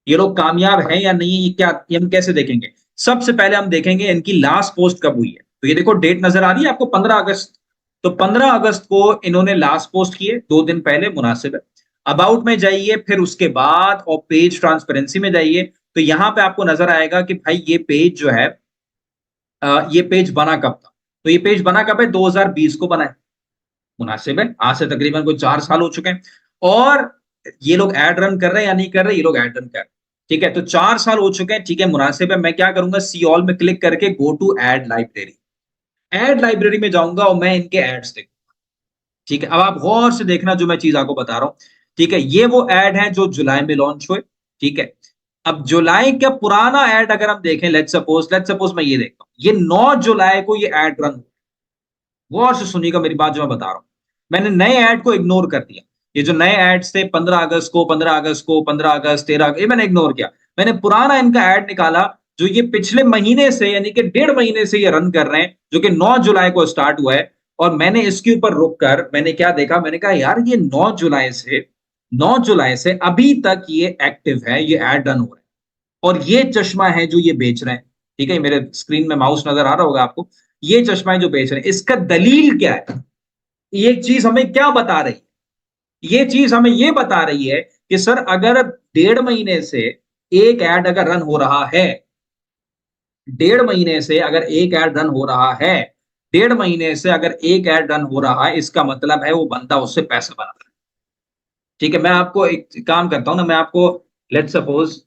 ये लोग कामयाब हैं या नहीं है, ये क्या, ये हम कैसे देखेंगे। सबसे पहले हम देखेंगे इनकी लास्ट पोस्ट कब हुई है। तो ये देखो डेट नजर आ रही है आपको, 15 अगस्त। तो 15 अगस्त को इन्होंने लास्ट पोस्ट किए, 2 दिन पहले, मुनासिब है। अबाउट में जाइए, फिर उसके बाद और पेज ट्रांसपेरेंसी में जाइए, तो यहां पे आपको नजर आएगा कि भाई ये पेज जो है, ये पेज बना कब था। तो ये पेज बना कब है, 2020 को बना है, मुनासिब है, आज से तकरीबन कोई 4 साल हो चुके हैं। और ये लोग एड रन कर रहे हैं या नहीं कर रहे, ये लोग एड रन कर रहे हैं। ठीक है, तो 4 साल हो चुके हैं। ठीक है, मुनासिब है, मैं क्या करूंगा, सी ऑल में क्लिक करके go to ad library, ad library में जाऊंगा और मैं इनके एड्स देखूंगा। ठीक है, अब आप गौर से देखना जो मैं चीज आपको बता रहा हूं। ठीक है, ये वो एड है जो जुलाई में लॉन्च हुए। ठीक है, अब जुलाई का पुराना एड अगर हम देखें, लेट्स सपोज मैं ये देखता हूं, ये 9 जुलाई को ये एड रन, गौर से सुनिएगा मेरी बात जो मैं बता रहा हूं। मैंने नए ऐड को इग्नोर कर दिया, ये जो नए एड्स थे 15 अगस्त को, 15 अगस्त को, 15 अगस्त, 13 ये मैंने इग्नोर किया। मैंने पुराना इनका ऐड निकाला जो ये पिछले महीने से, यानी कि 1.5 महीने से ये रन कर रहे हैं, जो कि 9 जुलाई को स्टार्ट हुआ है। और मैंने इसके ऊपर रुक कर मैंने क्या देखा, मैंने कहा यार ये 9 जुलाई से 9 जुलाई से अभी तक ये एक्टिव है, ये ऐड रन हो रहा है। और ये चश्मा है जो ये बेच रहे हैं, ठीक है, मेरे स्क्रीन में माउस नजर आ रहा होगा आपको, ये चश्मा है जो बेच रहे हैं, इसका दलील क्या है? ये चीज हमें क्या बता रही है? ये चीज हमें ये बता रही है कि सर अगर 1.5 महीने से एक ऐड अगर रन हो रहा है, 1.5 महीने से अगर एक ऐड रन हो रहा है, 1.5 महीने से अगर एक ऐड रन हो रहा है, इसका मतलब है वो बंदा उससे पैसा बना रहा है। ठीक है, मैं आपको एक काम करता हूं ना, मैं आपको, लेट सपोज,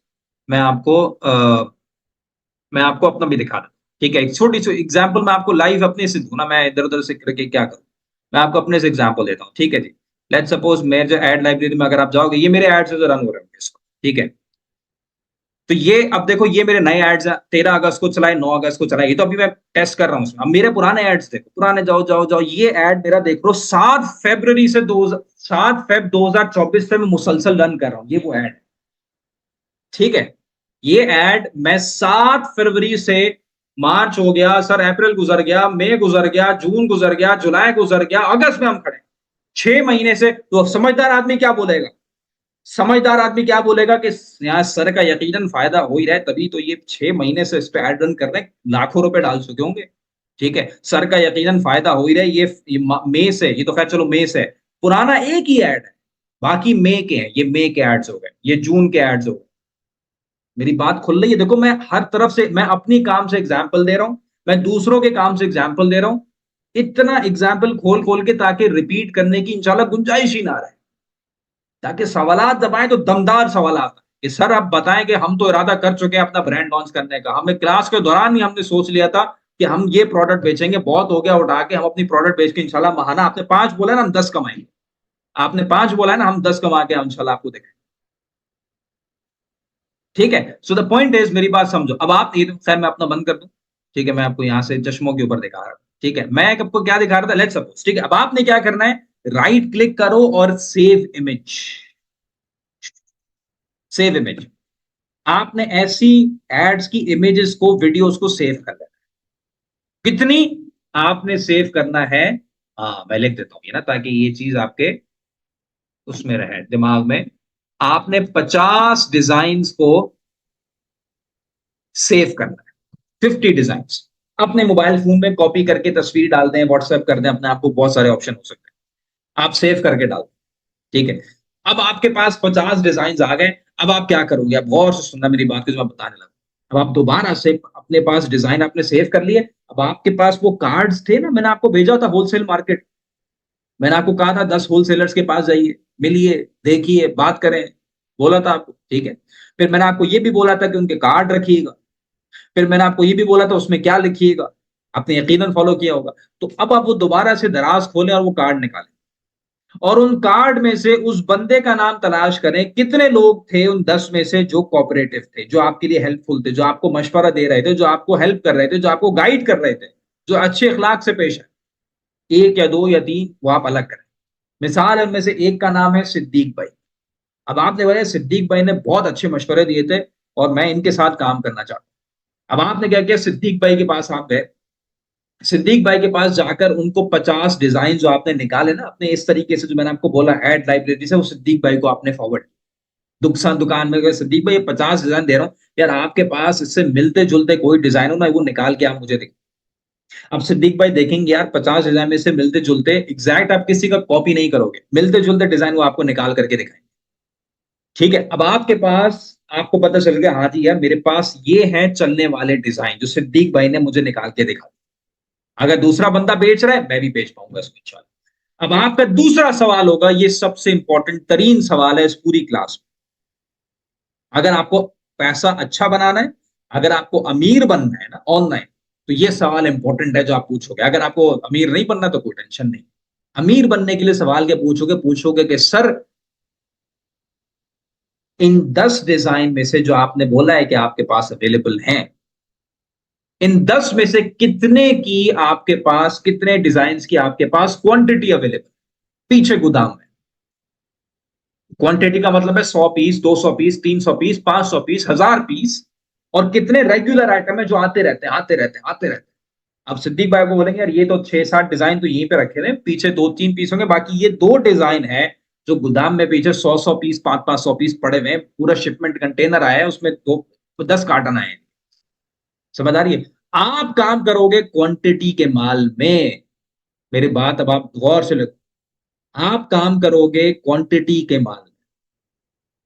मैं आपको मैं आपको अपना भी दिखा दूं। ठीक है, एक छोटी सी एग्जांपल मैं आपको लाइव अपने से दूं ना, मैं इधर उधर से करके क्या करूं, मैं आपको अपने से एग्जांपल देता हूं। ठीक है जी, लेट सपोज मेरे जो एड लाइब्रेरी में अगर आप जाओगे, ये मेरे एड्स जो रन हो रहे हैं, ठीक है, तो ये अब देखो, ये मेरे नए एड्स हैं, 13 अगस्त को चलाए, 9 अगस्त को चलाए, ये तो अभी मैं टेस्ट कर रहा हूँ उसमें। अब मेरे पुराने एड्स देखो, पुराने जाओ जाओ जाओ, ये एड मेरा देख लो 7 फरवरी से 7 फेब 2024 से मैं मुसलसल रन कर रहा हूँ, ये वो एड। ठीक है, ये एड मैं 7 फरवरी से, मार्च हो गया सर, अप्रैल गुजर गया, मई गुजर गया, जून गुजर गया, जुलाई गुजर गया, अगस्त में हम खड़े 6 महीने से। तो समझदार आदमी क्या बोलेगा? समझदार आदमी क्या बोलेगा कि यहाँ सर का यकीनन फायदा हो ही रहा है, तभी तो ये 6 महीने से इस पे एड रन कर रहे हैं, लाखों रुपए डाल चुके होंगे। ठीक है, सर का यकीनन फायदा हो ही रहा है, ये मई से, ये तो खैर चलो मई से, पुराना एक ही एड है, बाकी मई के हैं, ये मई के एड्स हो गए, ये जून के एड्स हो गए। मेरी बात खुल रही है? देखो, मैं हर तरफ से, मैं अपनी काम से एग्जाम्पल दे रहा हूं, मैं दूसरों के काम से एग्जाम्पल दे रहा हूं, इतना एग्जाम्पल खोल खोल के, ताकि रिपीट करने की इंशाल्लाह गुंजाइश ही ना रहे, ताकि सवालात दबाएं तो दमदार सवालात कि सर आप बताएं कि हम तो इरादा कर चुके हैं अपना ब्रांड लॉन्च करने का, हमें क्लास के दौरान ही हमने सोच लिया था कि हम ये प्रोडक्ट बेचेंगे, बहुत हो गया उठा के, हम अपनी प्रोडक्ट बेच के इंशाल्लाह महाना, आपने 5 बोला ना हम 10 कमाएंगे, आपने 5 बोला है ना हम 10 कमा के इंशाल्लाह आपको देखें। ठीक है, सो द पॉइंट इज, मेरी बात समझो। अब आप ये, खैर मैं अपना बंद कर दूं, ठीक है, मैं आपको यहां से चश्मों के ऊपर दिखा रहा हूं। ठीक है, मैं आपको क्या दिखा रहा था, लेट्स सपोज, ठीक है, अब आपने क्या करना है, राइट क्लिक करो और सेव इमेज, सेव इमेज। आपने ऐसी एड्स की इमेजेस को, वीडियोस को सेव कर लेना। कितनी आपने सेव करना है? हाँ, मैं लिख देता हूं ये ना, ताकि ये चीज आपके उसमें रहे दिमाग में। आपने 50 डिजाइन को सेव करना है, 50 डिजाइन। अपने मोबाइल फोन में कॉपी करके तस्वीर डाल दें, व्हाट्सएप कर दें अपने, आपको बहुत सारे ऑप्शन हो सकते हैं, आप सेव करके डाल दें। ठीक है, अब आपके पास 50 डिजाइन आ गए। अब आप क्या करोगे? आप गौर से सुनना मेरी बात को जो मैं बताने लगा। अब आप दोबारा से, अपने पास डिजाइन आपने सेव कर लिए, अब आपके पास वो कार्ड्स थे ना, मैंने आपको भेजा था होलसेल मार्केट, मैंने आपको कहा था 10 होलसेलर्स के पास जाइए, मिलिए, देखिए, बात करें, बोला था आपको। ठीक है, फिर मैंने आपको ये भी बोला था कि उनके कार्ड रखिएगा, फिर मैंने आपको ये भी बोला था उसमें क्या लिखिएगा, आपने यकीनन फॉलो किया होगा। तो अब आप वो दोबारा से दराज खोलें और वो कार्ड निकालें, और उन कार्ड में से उस बंदे का नाम तलाश करें, कितने लोग थे उन 10 में से जो कोऑपरेटिव थे, जो आपके लिए हेल्पफुल थे, जो आपको मशवरा दे रहे थे, जो आपको हेल्प कर रहे थे, जो आपको गाइड कर रहे थे, जो अच्छे अखलाक से पेश है। एक या दो या तीन वो आप अलग करें। मिसाल है, उनमें से एक का नाम है सिद्दीक भाई। अब आपने बोला सिद्दीक भाई ने बहुत अच्छे मशवरे दिए थे और मैं इनके साथ काम करना चाहता हूं। अब आपने क्या किया, सिद्दीक भाई के पास आप गए, सिद्दीक भाई के पास जाकर उनको 50 डिजाइन जो आपने निकाले ना अपने, इस तरीके से जो मैंने आपको बोला ऐड लाइब्रेरी से, वो सिद्दीक भाई को आपने फॉरवर्ड, दुकान में गए, सिद्दीक भाई ये 50 डिजाइन दे रहा हूँ यार, आपके पास इससे मिलते जुलते कोई डिजाइन हो ना, वो निकाल के आप मुझे दें। अब सिद्दीक भाई देखेंगे यार 50 डिजाइन में से मिलते जुलते, एग्जैक्ट आप किसी का कॉपी नहीं करोगे, मिलते जुलते डिजाइन वो आपको निकाल करके दिखाएंगे। ठीक है, अब आपके पास, आपको पता चल गया हाँ जी यार मेरे पास ये हैं चलने वाले डिजाइन जो सिद्दीक भाई ने मुझे निकाल के दिखा। अगर दूसरा बंदा बेच रहा है, मैं भी बेच पाऊंगा इसको इंशाल्लाह। अब आपका दूसरा सवाल होगा, ये सबसे इंपॉर्टेंट तरीन सवाल है इस पूरी क्लास में। अगर आपको पैसा अच्छा बनाना है, अगर आपको अमीर बनना है ना ऑनलाइन, तो ये सवाल इंपॉर्टेंट है जो आप पूछोगे। अगर आपको अमीर नहीं बनना तो कोई टेंशन नहीं। अमीर बनने के लिए सवाल क्या पूछोगे? पूछोगे कि सर इन 10 डिजाइन में से जो आपने बोला है कि आपके पास अवेलेबल हैं, इन 10 में से कितने की आपके पास, कितने डिजाइन की आपके पास क्वांटिटी अवेलेबल पीछे गोदाम में? क्वांटिटी का मतलब है 100 piece, 200 piece, 300 piece, 500 piece, 1000 piece. और कितने रेगुलर आइटम है जो आते रहते हैं, आते रहते हैं, आते रहते हैं। अब सिद्दीक भाई को बोलेंगे यार ये तो 6-7 डिजाइन तो यहीं पे रखे हैं, पीछे 2-3 पीस होंगे, बाकी ये 2 डिजाइन है जो गोदाम में पीछे 100 पीस 500 पीस पड़े हुए हैं, पूरा शिपमेंट कंटेनर आया है, उसमें 10 कार्टन आए हैं। समझ आ रही है? आप काम करोगे क्वांटिटी के माल में। मेरी बात अब आप गौर से आप काम करोगे क्वांटिटी के माल में।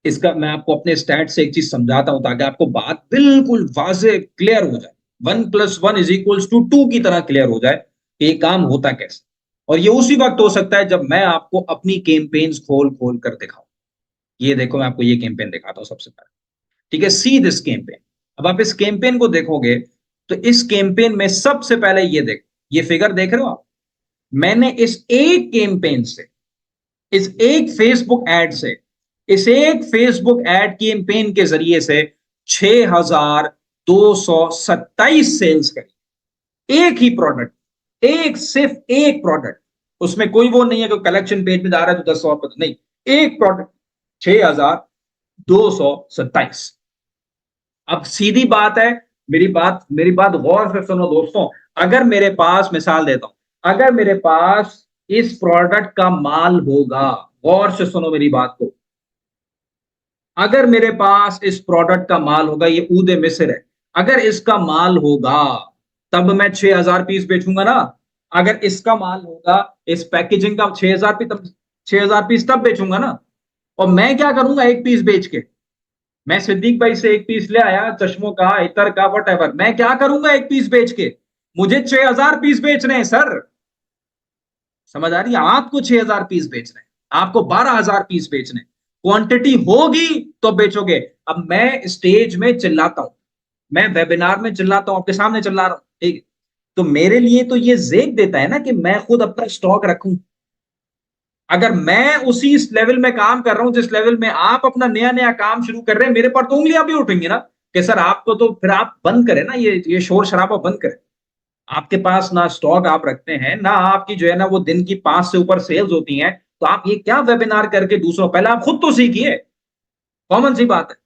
इसका मैं आपको अपने स्टैट से एक चीज समझाता हूं ताकि आपको बात बिल्कुल वाजे क्लियर हो जाए। 1+1=2 की तरह क्लियर हो जाए कि ये काम होता कैसे। और ये उसी वक्त हो सकता है जब मैं आपको अपनी कैंपेन्स खोल खोल कर दिखाऊं। ये देखो, मैं आपको ये कैंपेन दिखाता हूं सबसे पहले। ठीक है, सी दिस कैंपेन। अब आप इस कैंपेन को देखोगे तो इस कैंपेन में सबसे पहले ये देखो, ये फिगर देख रहे हो आप। मैंने इस एक कैंपेन से, इस एक फेसबुक एड से, इस एक फेसबुक एड कैंपेन के जरिए से 6227 सेल्स करी। एक ही प्रोडक्ट, एक सिर्फ एक प्रोडक्ट। उसमें कोई वो नहीं है कि कलेक्शन पेज में जा रहा है तो 10 और नहीं, एक प्रोडक्ट 6227। अब सीधी बात है, मेरी बात गौर से सुनो दोस्तों। अगर मेरे पास, मिसाल देता हूं, अगर मेरे पास इस प्रोडक्ट का माल होगा, गौर से सुनो मेरी बात को, अगर मेरे पास इस प्रोडक्ट का माल होगा, ये ऊदे मिस्र है, अगर इसका माल होगा तब मैं 6000 पीस बेचूंगा ना। अगर इसका माल होगा, इस पैकेजिंग का 6000 पीस, तब 6000 पीस तब बेचूंगा ना। और मैं क्या करूंगा एक पीस बेच के? मैं सिद्दीक भाई से एक पीस ले आया, चश्मों का, इतर का, वट एवर, मैं क्या करूंगा एक पीस बेच के? मुझे 6000 पीस बेच रहे हैं सर। समझ आ रही है? आपको 6000 पीस बेच रहे हैं, आपको 12000 पीस बेच रहे हैं। क्वांटिटी होगी तो बेचोगे। अब मैं स्टेज में चिल्लाता हूं, मैं वेबिनार में चिल्लाता हूं, आपके सामने चिल्ला रहा हूं, ठीक है? तो मेरे लिए तो ये जेक देता है ना कि मैं खुद अपना स्टॉक रखूं। अगर मैं उसी लेवल में काम कर रहा हूं जिस लेवल में आप अपना नया नया काम शुरू कर रहे हैं, मेरे पर तो उंगलियां भी उठेंगी ना कि सर आपको तो फिर आप बंद करें ना, ये शोर शराबा बंद करें। आपके पास ना स्टॉक आप रखते हैं, ना आपकी जो है ना वो दिन की 5 से ऊपर सेल्स होती हैं, तो आप ये क्या वेबिनार करके दूसरों, पहले आप खुद तो सीखिए। कॉमन सी बात है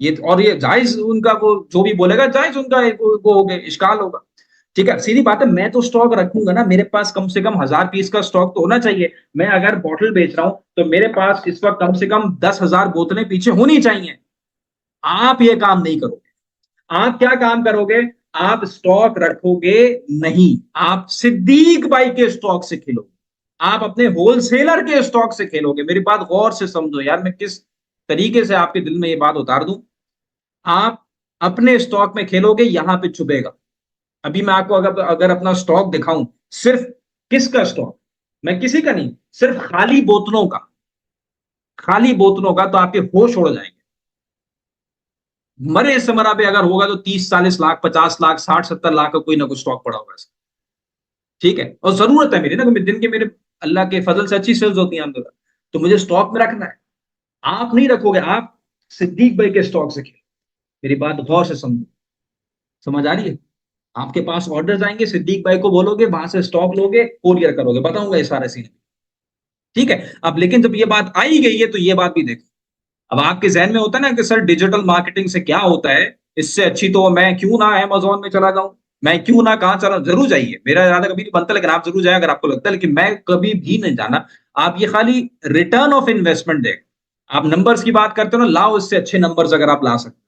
ये। और ये जायज उनका, वो जो भी बोलेगा जायज उनका वो हो गया, इश्काल होगा। ठीक है, सीधी बात है, मैं तो स्टॉक रखूंगा ना, मेरे पास कम से कम 1000 पीस का स्टॉक तो होना चाहिए। मैं अगर बॉटल बेच रहा हूं तो मेरे पास इस वक्त कम से कम 10,000 बोतलें पीछे होनी चाहिए। आप ये काम नहीं करोगे। आप क्या काम करोगे? आप स्टॉक रखोगे नहीं, आप सिद्दीक भाई के स्टॉक से खेलोगे, आप अपने होलसेलर के स्टॉक से खेलोगे। मेरी बात गौर से समझो यार, मैं किस तरीके से आपके दिल में ये बात उतार दूं। आप अपने स्टॉक में खेलोगे, यहां पे चुभेगा। अभी मैं आपको अगर अगर अपना स्टॉक दिखाऊं, सिर्फ किसका स्टॉक, मैं किसी का नहीं, सिर्फ खाली बोतलों का, खाली बोतलों का, तो आपके होश उड़ जाएंगे। मरे समरा पे अगर होगा तो 30-40 लाख, 50 लाख, 60-70 लाख का कोई ना कुछ स्टॉक पड़ा होगा इसका। ठीक है, और जरूरत है मेरी ना, दिन के मेरे अल्लाह के फजल से अच्छी सेल्स होती हैं अलहमदुलिल्लाह, तो मुझे स्टॉक में रखना है। आप नहीं रखोगे, आप सिद्दीक भाई के स्टॉक से खेलो। मेरी बात गौर से समझो। समझ आ रही है? आपके पास ऑर्डर्स आएंगे, सिद्दीक भाई को बोलोगे, वहां से स्टॉक लोगे, कोरियर करोगे, बताऊंगा ये सारे सीन। ठीक है, अब लेकिन जब ये बात आई गई है तो ये बात भी देखो। अब आपके जहन में होता है ना कि सर डिजिटल मार्केटिंग से क्या होता है, इससे अच्छी तो मैं क्यों ना अमेजोन में चला जाऊं, मैं क्यों ना कहां चला, जरूर जाइए, मेरा इरादा कभी नहीं बनता, लेकिन आप जरूर जाए अगर आपको लगता है, लेकिन मैं कभी भी नहीं जाना। आप ये खाली रिटर्न ऑफ इन्वेस्टमेंट देख, आप नंबर्स की बात करते हो ना, लाओ इससे अच्छे नंबर्स अगर आप ला सकते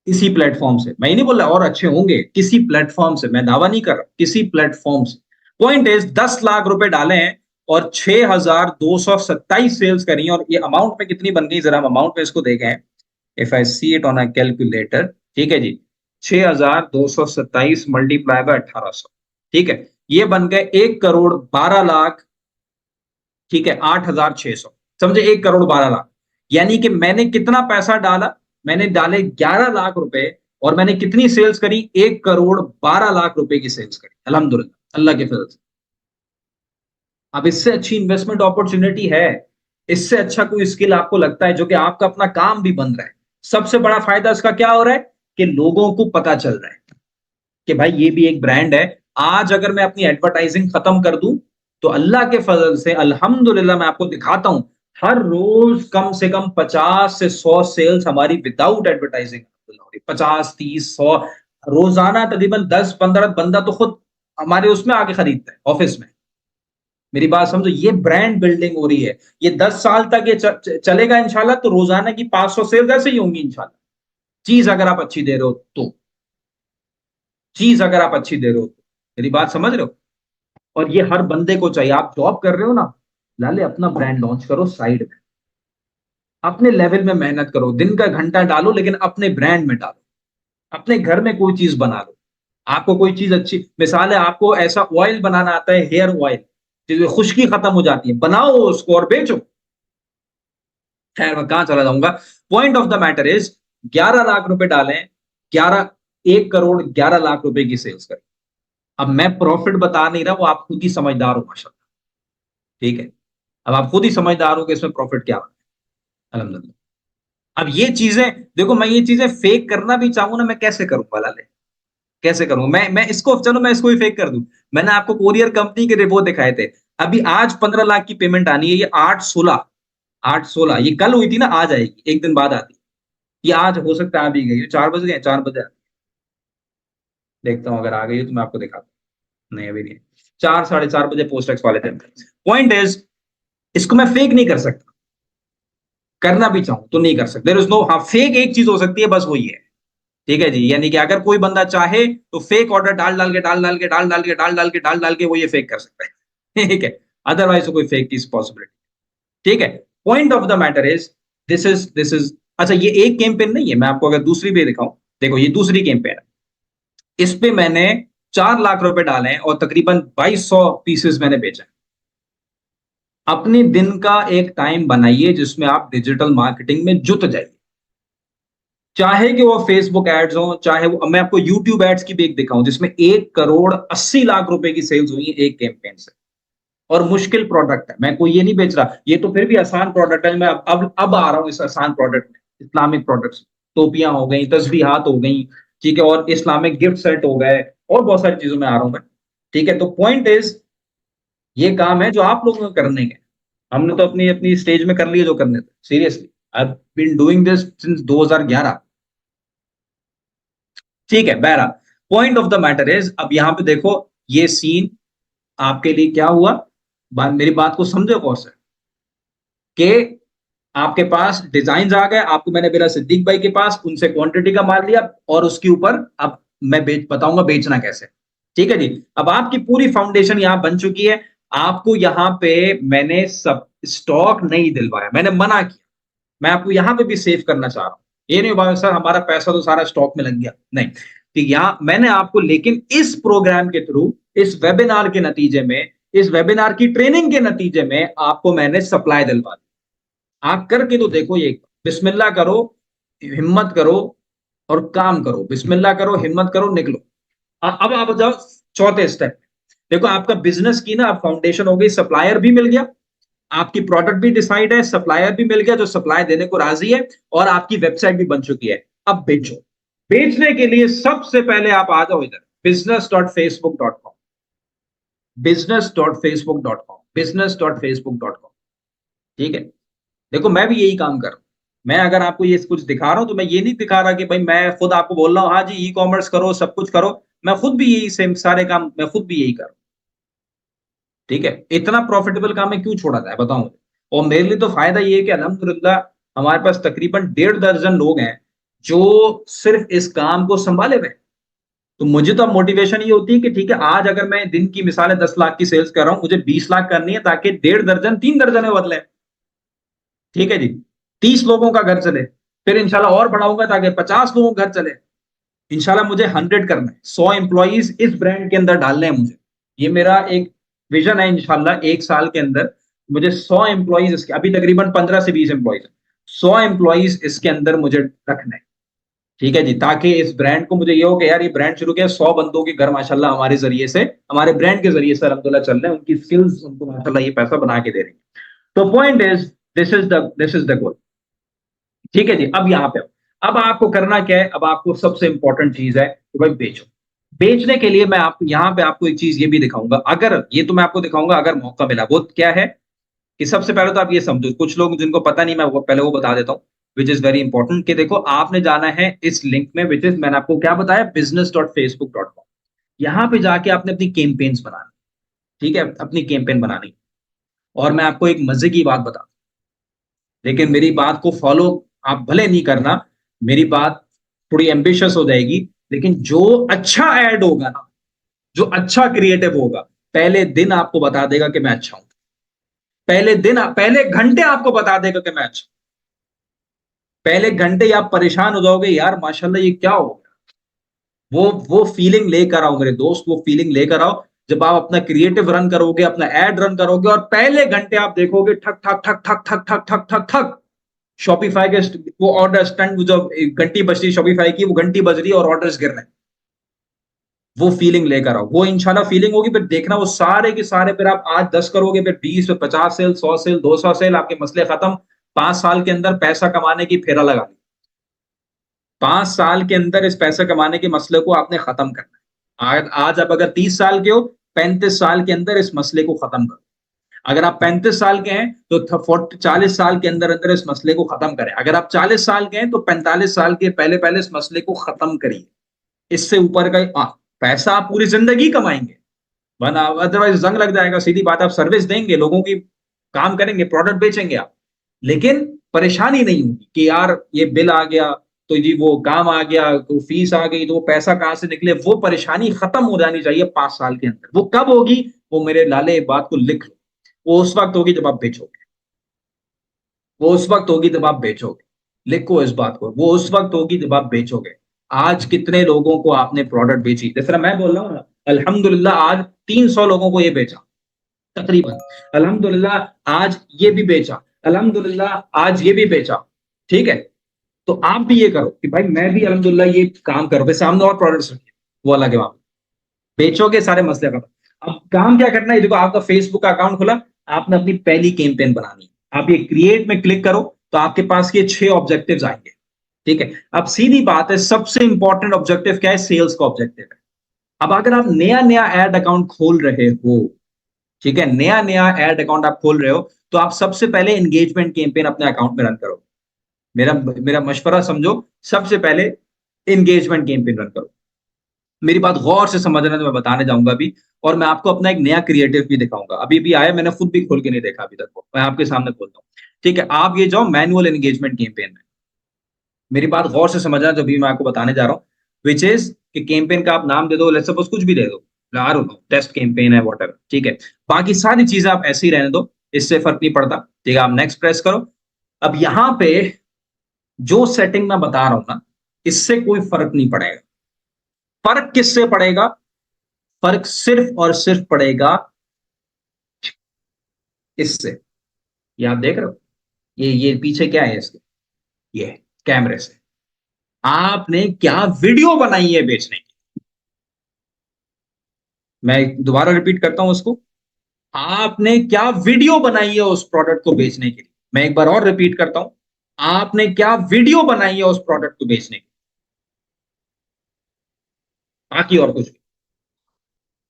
किसी प्लेटफॉर्म से, मैं ये नहीं बोल रहा और अच्छे होंगे, किसी प्लेटफॉर्म से, मैं दावा नहीं कर रहा, किसी प्लेटफॉर्म से। पॉइंट इज 10 लाख रुपए डाले हैं और 6227 सेल्स करी हैं, और ये अमाउंट में कितनी बन गई, जरा हम अमाउंट में इसको देखें। If I see it on a calculator, ठीक है जी, 6227 मल्टीप्लाई बाय 1800, ठीक है, ये बन गए 1,12,00,000, ठीक है, 8,600। समझे, 1,12,00,000, यानी कि मैंने कितना पैसा डाला, मैंने डाले 11 लाख रुपए, और मैंने कितनी सेल्स करी, 1,12,00,000 रुपए की सेल्स करी, अल्हम्दुलिल्लाह अल्लाह के फजल से। अब इससे अच्छी इन्वेस्टमेंट अपॉर्चुनिटी है? इससे अच्छा कोई स्किल आपको लगता है जो कि आपका अपना काम भी बन रहा है? सबसे बड़ा फायदा इसका क्या हो रहा है कि लोगों को पता चल रहा है कि भाई ये भी एक ब्रांड है। आज अगर मैं अपनी एडवर्टाइजिंग खत्म कर दूं तो अल्लाह के फजल से अल्हम्दुलिल्लाह मैं आपको दिखाता हूं, हर रोज कम से कम 50 से 100 सेल्स हमारी विदाउट एडवर्टाइजिंग, 50, 30, 100 रोजाना, तकरीबन 10-15 बंदा तो खुद हमारे उसमें आके खरीदता है ऑफिस में। मेरी बात समझो, ये ब्रांड बिल्डिंग हो रही है, ये 10 साल तक ये चलेगा इंशाल्लाह। तो रोजाना की 500 सेल्स ऐसे ही होंगी इंशाल्लाह, चीज अगर आप अच्छी दे रहे हो तो, चीज अगर आप अच्छी दे रहे हो तो। मेरी बात समझ रहे हो? और ये हर बंदे को चाहिए। आप जॉब कर रहे हो ना, लाले अपना ब्रांड लॉन्च करो साइड में, अपने लेवल में मेहनत करो, दिन का घंटा डालो, लेकिन अपने ब्रांड में डालो। अपने घर में कोई चीज बना लो। आपको कोई चीज अच्छी, मिसाल है आपको ऐसा ऑयल बनाना आता है, हेयर ऑयल, जिसमें खुश्की खत्म हो जाती है, बनाओ उसको और बेचो। खैर मैं कहां चला जाऊंगा। Point of the matter is, 11 lakh रुपए डालें, 1 करोड़ 11 लाख रुपए की सेल्स करें। अब मैं प्रॉफिट बता नहीं रहा, वो आप खुद ही समझदार हो माशाल्लाह। ठीक है, अब आप खुद ही समझदार हो कि इसमें प्रॉफिट क्या है। अल्हम्दुलिल्लाह। अब ये चीजें देखो, मैं ये चीजें फेक करना भी चाहूं ना, मैं कैसे करूंगा लाले? कैसे करूं मैं इसको, चलो मैं इसको भी फेक कर दूं। मैंने आपको कोरियर कंपनी के रिपोर्ट दिखाए थे। अभी आज 15 लाख की पेमेंट आनी है, ये 8/16, ये कल हुई थी ना, आज आएगी, एक दिन बाद आती है। ये आज हो सकता है आ भी गई, 4 बज गए, 4 बजे। देखता हूं, अगर आ गई तो मैं आपको दिखाता हूं। नहीं अभी नहीं, 4 साढ़े 4 बजे पोस्ट टैक्स वाले थे। पॉइंट इज, इसको मैं फेक नहीं कर सकता, करना भी चाहूं तो नहीं कर सकता। देयर इज नो, हाँ फेक एक चीज हो सकती है, बस वही है। ठीक है जी, यानी कि अगर कोई बंदा चाहे तो फेक ऑर्डर डाल डाल के डाल डाल के डाल डाल के डाल डाल के डाल डाल के वो ये फेक कर सकता है। ठीक है, अदरवाइज तो कोई फेक की पॉसिबिलिटी। ठीक है, point of the matter is, this is अच्छा, ये एक कैंपेन नहीं है, मैं आपको अगर दूसरी भी दिखाऊं। देखो ये दूसरी कैंपेन है, इस पे मैंने 4 लाख रुपए डाले हैं और तकरीबन 2200 पीसेस मैंने बेचे। अपने दिन का एक टाइम बनाइए जिसमें आप डिजिटल मार्केटिंग में जुट जाइए, चाहे कि वो फेसबुक एड्स हो, चाहे वो, मैं आपको यूट्यूब एड्स की भी एक दिखाऊं जिसमें 1 करोड़ 80 लाख रुपए की सेल्स हुई है एक कैंपेन से। और मुश्किल प्रोडक्ट है, मैं कोई ये नहीं बेच रहा, ये तो फिर भी आसान प्रोडक्ट है। मैं अब आ रहा हूं इस आसान प्रोडक्ट में, इस्लामिक प्रोडक्ट्स, टोपियां हो गई, तस्बीहात हो गई, ठीक है, और इस्लामिक गिफ्ट सेट हो गए, और बहुत सारी चीजों में आ रहा हूं मैं। ठीक है, तो पॉइंट इज, ये काम है जो आप लोगों को करने हैं। हमने तो अपनी अपनी स्टेज में कर लिए जो करने थे, seriously. I been doing this since 2011। ठीक है, बहरहाल, point of the matter is, अब यहां पे देखो, ये सीन आपके लिए क्या हुआ। मेरी बात को समझो कौन से, कि आपके पास डिजाइन आ गए, आपको मैंने मेरा सिद्दीक भाई के पास उनसे क्वांटिटी का माल लिया, और उसके ऊपर अब मैं बताऊंगा बेचना कैसे। ठीक है जी, अब आपकी पूरी फाउंडेशन यहां बन चुकी है। आपको यहां पे मैंने सब स्टॉक नहीं दिलवाया, मैंने मना किया। मैं आपको यहां पे भी सेव करना चाह रहा हूं। ये नहीं बात सर हमारा पैसा तो सारा स्टॉक में लग गया, नहीं। तो यहां मैंने आपको, लेकिन इस प्रोग्राम के थ्रू, इस वेबिनार के नतीजे में, इस वेबिनार की ट्रेनिंग के नतीजे में आपको मैंने सप्लाई दिलवा दी। आप करके तो देखो ये, बिस्मिल्लाह करो, हिम्मत करो और काम करो। बिस्मिल्लाह करो, हिम्मत करो, निकलो। अब आप जाओ चौथे स्टेप। देखो आपका बिजनेस की ना अब फाउंडेशन हो गई, सप्लायर भी मिल गया, आपकी प्रोडक्ट भी डिसाइड है, सप्लायर भी मिल गया जो सप्लाई देने को राजी है, और आपकी वेबसाइट भी बन चुकी है। अब बेचो। बेचने के लिए सबसे पहले आप आ जाओ इधर, business.facebook.com, business.facebook.com, business.facebook.com। ठीक है, देखो मैं भी यही काम कर रहा हूं। मैं अगर आपको ये कुछ दिखा रहा हूं तो मैं ये नहीं दिखा रहा कि भाई मैं खुद आपको बोल रहा हूं हाँ जी ई कॉमर्स करो, सब कुछ करो। मैं खुद भी यही सेम सारे काम, मैं खुद भी यही कर रहा हूं। ठीक है, इतना प्रॉफिटेबल काम है, क्यों छोड़ा जाए बताओ मुझे। और मेरे लिए तो फायदा ये है कि अल्हम्दुलिल्लाह हमारे पास तकरीबन 1.5 दर्जन लोग हैं जो सिर्फ इस काम को संभाले हुए हैं। तो मुझे तो मोटिवेशन ये होती है कि ठीक है, आज अगर मैं दिन की मिसाल 10 लाख की सेल्स कर रहा हूं, मुझे 20 लाख करनी है, ताकि 1.5 दर्जन 3 दर्जन में बदले। ठीक है जी, 30 लोगों का घर चले, फिर इंशाल्लाह और बढ़ाऊंगा ताकि 50 लोगों का घर चले। इंशाल्लाह मुझे 100 करना है, 100 एम्प्लॉइज इस ब्रांड के अंदर डालने हैं मुझे। ये मेरा एक विजन है, इंशाल्लाह 1 साल के अंदर मुझे 100 एम्प्लॉइज, इसके अभी तकरीबन 15 से 20 एम्प्लॉइज, 100 एम्प्लॉइज इसके अंदर मुझे रखना है। ठीक है जी, ताकि इस ब्रांड को मुझे ये हो कि यार ये ब्रांड शुरू किया, 100 बंदों के घर माशाल्लाह हमारे जरिए से, हमारे ब्रांड के जरिए से अल्हम्दुलिल्लाह चल रहे हैं, उनकी स्किल्स उनको माशाल्लाह ये पैसा बना के दे रही है। तो point is, this is the goal. ठीक है जी, अब यहां पे अब आपको करना क्या है, अब आपको सबसे इंपॉर्टेंट चीज है कि भाई बेचो। बेचने के लिए मैं आपको यहां पे आपको एक चीज ये भी दिखाऊंगा, अगर ये तो मैं आपको दिखाऊंगा अगर मौका मिला, वो क्या है कि सबसे पहले तो आप ये समझो, कुछ लोग जिनको पता नहीं, मैं वो पहले वो बता देता हूँ, विच इज वेरी इंपॉर्टेंट, कि देखो आपने जाना है इस लिंक में, विच इज मैंने आपको क्या बताया, business.facebook.com। यहाँ पे जाके आपने अपनी कैंपेन्स बनानी। ठीक है, अपनी कैंपेन बनानी। और मैं आपको एक मजे की बात बता, लेकिन मेरी बात को फॉलो आप भले नहीं करना, मेरी बात थोड़ी एम्बिशियस हो जाएगी, लेकिन जो अच्छा ऐड होगा ना, जो अच्छा क्रिएटिव होगा, पहले दिन आपको बता देगा कि मैं अच्छा हूं। पहले घंटे आपको बता देगा कि मैं अच्छा हूं। पहले घंटे आप परेशान हो जाओगे, यार माशाल्लाह ये क्या हो गया। वो फीलिंग लेकर आओ मेरे दोस्त, वो फीलिंग लेकर आओ जब आप अपना क्रिएटिव रन करोगे, अपना एड रन करोगे, और पहले घंटे आप देखोगे ठक ठक ठक ठक ठक ठक ठक ठक ठक शॉपिफाई के वो ऑर्डर स्टंट, जो घंटी बज रही है शॉपिफाई की, वो घंटी बज रही है और ऑर्डर्स गिर रहे हैं। वो फीलिंग लेकर आओ, वो इंशाल्लाह फीलिंग होगी, फिर देखना वो सारे के सारे, फिर आप आज 10 करोगे, फिर 20, फिर 50 सेल, 100 सेल, 200 सेल, आपके मसले खत्म। 5 साल के अंदर पैसा कमाने की फेरा लगा ली। 5 साल के अंदर इस पैसा कमाने के मसले को आपने खत्म करना है। आज आप अगर 30 साल के हो, 35 साल के अंदर इस मसले को खत्म करो। अगर आप 35 साल के हैं तो 40 साल के अंदर अंदर इस मसले को खत्म करें। अगर आप 40 साल के हैं तो 45 साल के पहले पहले इस मसले को खत्म करिए। इससे ऊपर का पैसा आप पूरी जिंदगी कमाएंगे, वरना अदरवाइज जंग लग जाएगा। सीधी बात, आप सर्विस देंगे लोगों की, काम करेंगे, प्रोडक्ट बेचेंगे आप, लेकिन परेशानी नहीं होगी कि यार ये बिल आ गया तो जी वो काम आ गया, तो फीस आ गई, तो वो पैसा कहां से निकले। वो परेशानी खत्म हो जानी चाहिए 5 साल के अंदर। वो कब होगी? वो मेरे लाले एक बात को लिख लो, वो उस वक्त होगी जब आप बेचोगे। वो उस वक्त होगी जब आप बेचोगे। लिखो इस बात को, वो उस वक्त होगी जब आप बेचोगे। आज कितने लोगों को आपने प्रोडक्ट बेची, जिस तरह मैं बोल रहा हूँ ना, अल्हम्दुलिल्लाह आज 300 लोगों को ये बेचा तकरीबन, अल्हम्दुलिल्लाह आज ये भी बेचा, अल्हम्दुलिल्लाह आज ये भी बेचा। ठीक है, तो आप भी ये करो कि भाई मैं भी अल्हम्दुलिल्लाह ये काम करो, फिर सामने और प्रोडक्ट्स रखिए, वो अलग है। वहां बेचोगे सारे मसले खत्म। अब काम क्या करना है, देखो आपका फेसबुक का अकाउंट खुला, आपने अपनी पहली कैंपेन बनानी है। आप ये क्रिएट में क्लिक करो तो आपके पास ये 6 ऑब्जेक्टिव्स आएंगे। ठीक है, अब सीधी बात है, सबसे इंपॉर्टेंट ऑब्जेक्टिव क्या है? सेल्स का ऑब्जेक्टिव है। अब अगर आप नया नया एड अकाउंट खोल रहे हो, ठीक है, नया नया एड अकाउंट आप खोल रहे हो, तो आप सबसे पहले एंगेजमेंट कैंपेन अपने अकाउंट में रन करो। मेरा मेरा मशवरा समझो, सबसे पहले एंगेजमेंट कैंपेन रन करो। मेरी बात गौर से समझना, तो मैं बताने जाऊंगा अभी, और मैं आपको अपना एक नया क्रिएटिव भी दिखाऊंगा। अभी भी आया, मैंने खुद भी खोल के नहीं देखा अभी तक, वो मैं आपके सामने खोलता हूँ। ठीक है, आप ये जाओ मैनुअल एंगेजमेंट कैंपेन में। मेरी बात गौर से समझना जो भी मैं आपको बताने जा रहा हूँ, विच इज कि कैंपेन का आप नाम दे दो, लेट्स सपोज कुछ भी दे दो, I don't know, test campaign है, वॉटेवर। ठीक है, बाकी सारी चीजें आप ऐसे ही रहने दो, इससे फर्क नहीं पड़ता। ठीक है, आप नेक्स्ट प्रेस करो। अब यहां पे जो सेटिंग मैं बता रहा हूं ना, इससे कोई फर्क नहीं पड़ेगा। फर्क किससे पड़ेगा? फर्क सिर्फ और सिर्फ पड़ेगा इससे। ये आप देख रहे हो, ये पीछे क्या है इसके? ये कैमरे से आपने क्या वीडियो बनाई है बेचने की। मैं दोबारा रिपीट करता हूं उसको, आपने क्या वीडियो बनाई है उस प्रोडक्ट को बेचने के लिए। मैं एक बार और रिपीट करता हूं, आपने क्या वीडियो बनाई है उस प्रोडक्ट को बेचने की, बाकी और कुछ भी।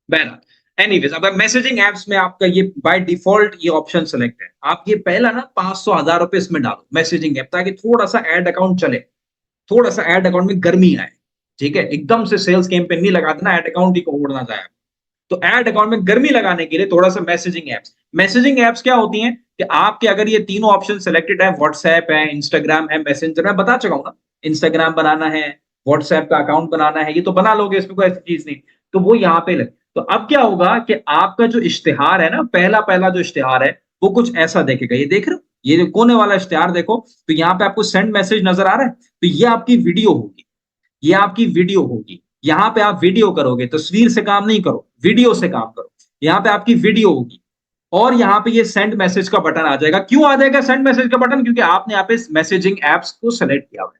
बहरहाल एनीवेज, अब मैसेजिंग एप्स में आपका ये बाय डिफॉल्ट ये ऑप्शन सेलेक्ट है। आप ये पहला ना 500 1000 रुपए इसमें डालो मैसेजिंग ऐप, ताकि थोड़ा सा एड अकाउंट चले, थोड़ा सा एड अकाउंट में गर्मी आए। ठीक है, एकदम से सेल्स कैंपेन नहीं लगा देना, एड अकाउंट ही को उड़ना जाए। तो एड अकाउंट में गर्मी लगाने के लिए थोड़ा सा मैसेजिंग एप्स क्या होती हैं कि आपके अगर ये तीनों ऑप्शन सेलेक्टेड है, व्हाट्सएप है, इंस्टाग्राम है, मैसेंजर, मैं बता चुका हूं ना, इंस्टाग्राम बनाना है, व्हाट्सएप का अकाउंट बनाना है, ये तो बना लोगे, इसमें कोई ऐसी चीज नहीं। तो वो यहाँ पे लगे, तो अब क्या होगा कि आपका जो इश्तिहार है ना, पहला पहला जो इश्तिहार है, वो कुछ ऐसा देखेगा। ये देख रहे हो, ये जो कोने वाला इश्तिहार देखो, तो यहाँ पे आपको सेंड मैसेज नजर आ रहा है, तो ये आपकी वीडियो होगी, ये आपकी वीडियो होगी। यहां पे आप वीडियो करोगे, तस्वीर से काम नहीं करो, वीडियो से काम करो। यहां पे आपकी वीडियो होगी, और यहां पे ये सेंड मैसेज का बटन आ जाएगा। क्यों आ जाएगा सेंड मैसेज का बटन? क्योंकि आपने यहाँ पे मैसेजिंग एप्स को सेलेक्ट किया हुआ है।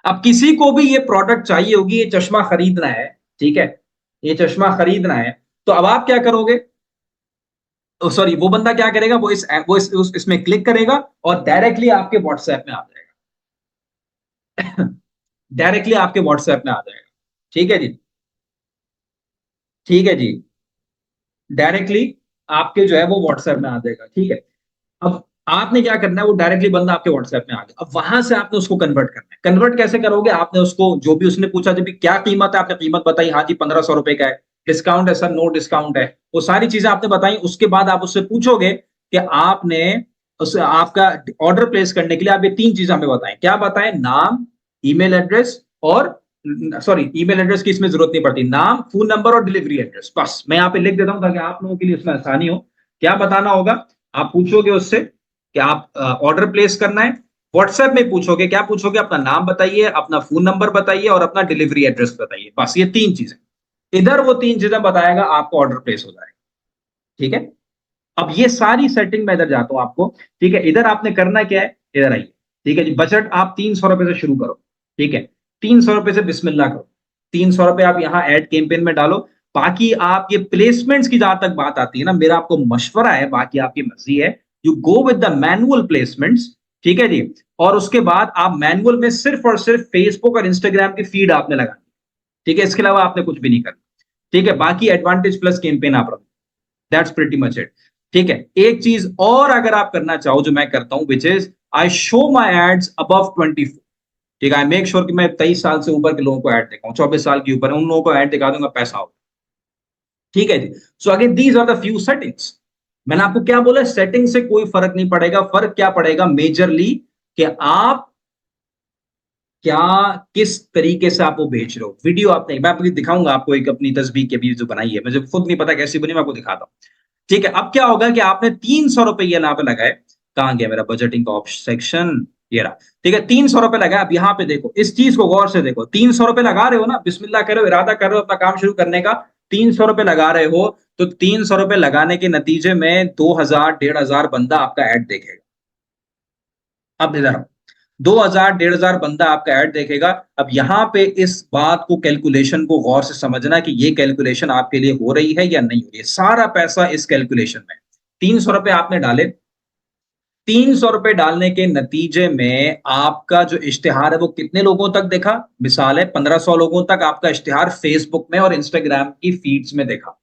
अब किसी को भी ये प्रोडक्ट चाहिए होगी, ये चश्मा खरीदना है, ठीक है, ये चश्मा खरीदना है, तो अब आप क्या करोगे? सॉरी, वो बंदा क्या करेगा, वो इसमें क्लिक करेगा और डायरेक्टली आपके व्हाट्सएप में आ जाएगा। डायरेक्टली आपके व्हाट्सएप में आ जाएगा। ठीक है जी, ठीक है जी, डायरेक्टली आपके जो है वो व्हाट्सएप में आ जाएगा। ठीक है, अब आपने क्या करना है, वो डायरेक्टली बंदा आपके व्हाट्सएप में आ गया, अब वहां से आपने उसको कन्वर्ट करना है। कन्वर्ट कैसे करोगे? आपने उसको, जो भी उसने पूछा, जब भी क्या कीमत है, आपने कीमत बताई, हाँ जी 1500 रुपए का है। डिस्काउंट है सर, नो डिस्काउंट है, वो सारी चीजें आपने बताई। उसके बाद आप उससे पूछोगे कि आपने उस आपका ऑर्डर प्लेस करने के लिए आप ये 3 चीजें हमें बताएं। क्या बताएं? नाम, ईमेल एड्रेस और सॉरी, ईमेल एड्रेस की इसमें जरूरत नहीं पड़ती, नाम, फोन नंबर और डिलीवरी एड्रेस, बस मैं यहाँ पे लिख देता हूं ताकि आप लोगों के लिए उसमें आसानी हो। क्या बताना होगा? आप पूछोगे उससे कि आप ऑर्डर प्लेस करना है। व्हाट्सएप में पूछोगे, क्या पूछोगे? अपना नाम बताइए, अपना फोन नंबर बताइए और अपना डिलीवरी एड्रेस बताइए, बस ये 3 चीजें। इधर वो 3 चीजें बताएगा, आपको ऑर्डर प्लेस हो जाएगा। ठीक है, अब ये सारी सेटिंग मैं इधर जाता हूं आपको। ठीक है, इधर आपने करना क्या है, इधर आइए। ठीक है जी, बजट आप 300 रुपए से शुरू करो। ठीक है, 300 रुपए से बिस्मिल्लाह करो। 300 रुपए आप यहां एड कैंपेन में डालो। बाकी आप ये प्लेसमेंट्स की जहां तक बात आती है ना, मेरा आपको मशवरा है, बाकी आपकी मर्जी है, you go with the manual placements. ठीक है जी, और उसके बाद आप मैनुअल में सिर्फ और सिर्फ फेसबुक और इंस्टाग्राम की फीड आपने लगानी। ठीक है, इसके अलावा आपने कुछ भी नहीं करना। ठीक है, बाकी एडवांटेज प्लस कैंपेन आप रखो। That's pretty much it. ठीक है, एक चीज और अगर आप करना चाहो जो मैं करता हूं, which is I show my ads above 24। ठीक है, आई मेक श्योर कि मैं 23 साल से ऊपर के लोगों को ऐड दिखाऊं, 24 साल के ऊपर उन लोगों को ऐड दिखा दूंगा, पैसा हो। ठीक है जी, so again these are the few settings. मैंने आपको क्या बोला, सेटिंग से कोई फर्क नहीं पड़ेगा। फर्क क्या पड़ेगा मेजरली, कि आप क्या किस तरीके से आप वो बेच रहे हो। वीडियो आपने, मैं आपको दिखाऊंगा, आपको एक अपनी तस्वीर के भी जो बनाई है, मुझे खुद नहीं पता कैसी बनी, मैं आपको दिखाता हूं। ठीक है, अब क्या होगा कि आपने 300 रुपये यहाँ पे लगाए। कहां गया मेरा बजटिंग का ऑप्शन सेक्शन, ये रहा। ठीक है, 300 रुपये लगाए। अब यहाँ पे देखो, इस चीज को गौर से देखो, 300 रुपये लगा रहे हो ना, बिस्मिल्लाह कर रहे हो, इरादा कर रहे हो अपना काम शुरू करने का, 300 रुपये लगा रहे हो, तो 300 रुपये लगाने के नतीजे में 2000 1500 बंदा आपका ऐड देखेगा। अब इधर 2000 1500 बंदा आपका ऐड देखेगा। अब यहां पे इस बात को, कैलकुलेशन को गौर से समझना कि ये कैलकुलेशन आपके लिए हो रही है या नहीं हो रही है। सारा पैसा इस कैलकुलेशन में, 300 रुपए आपने डाले। 300 रुपए डालने के नतीजे में आपका जो इश्तिहार है वो कितने लोगों तक देखा? मिसाल है 1500 लोगों तक आपका इश्तिहार फेसबुक में और इंस्टाग्राम की फीड्स में देखा।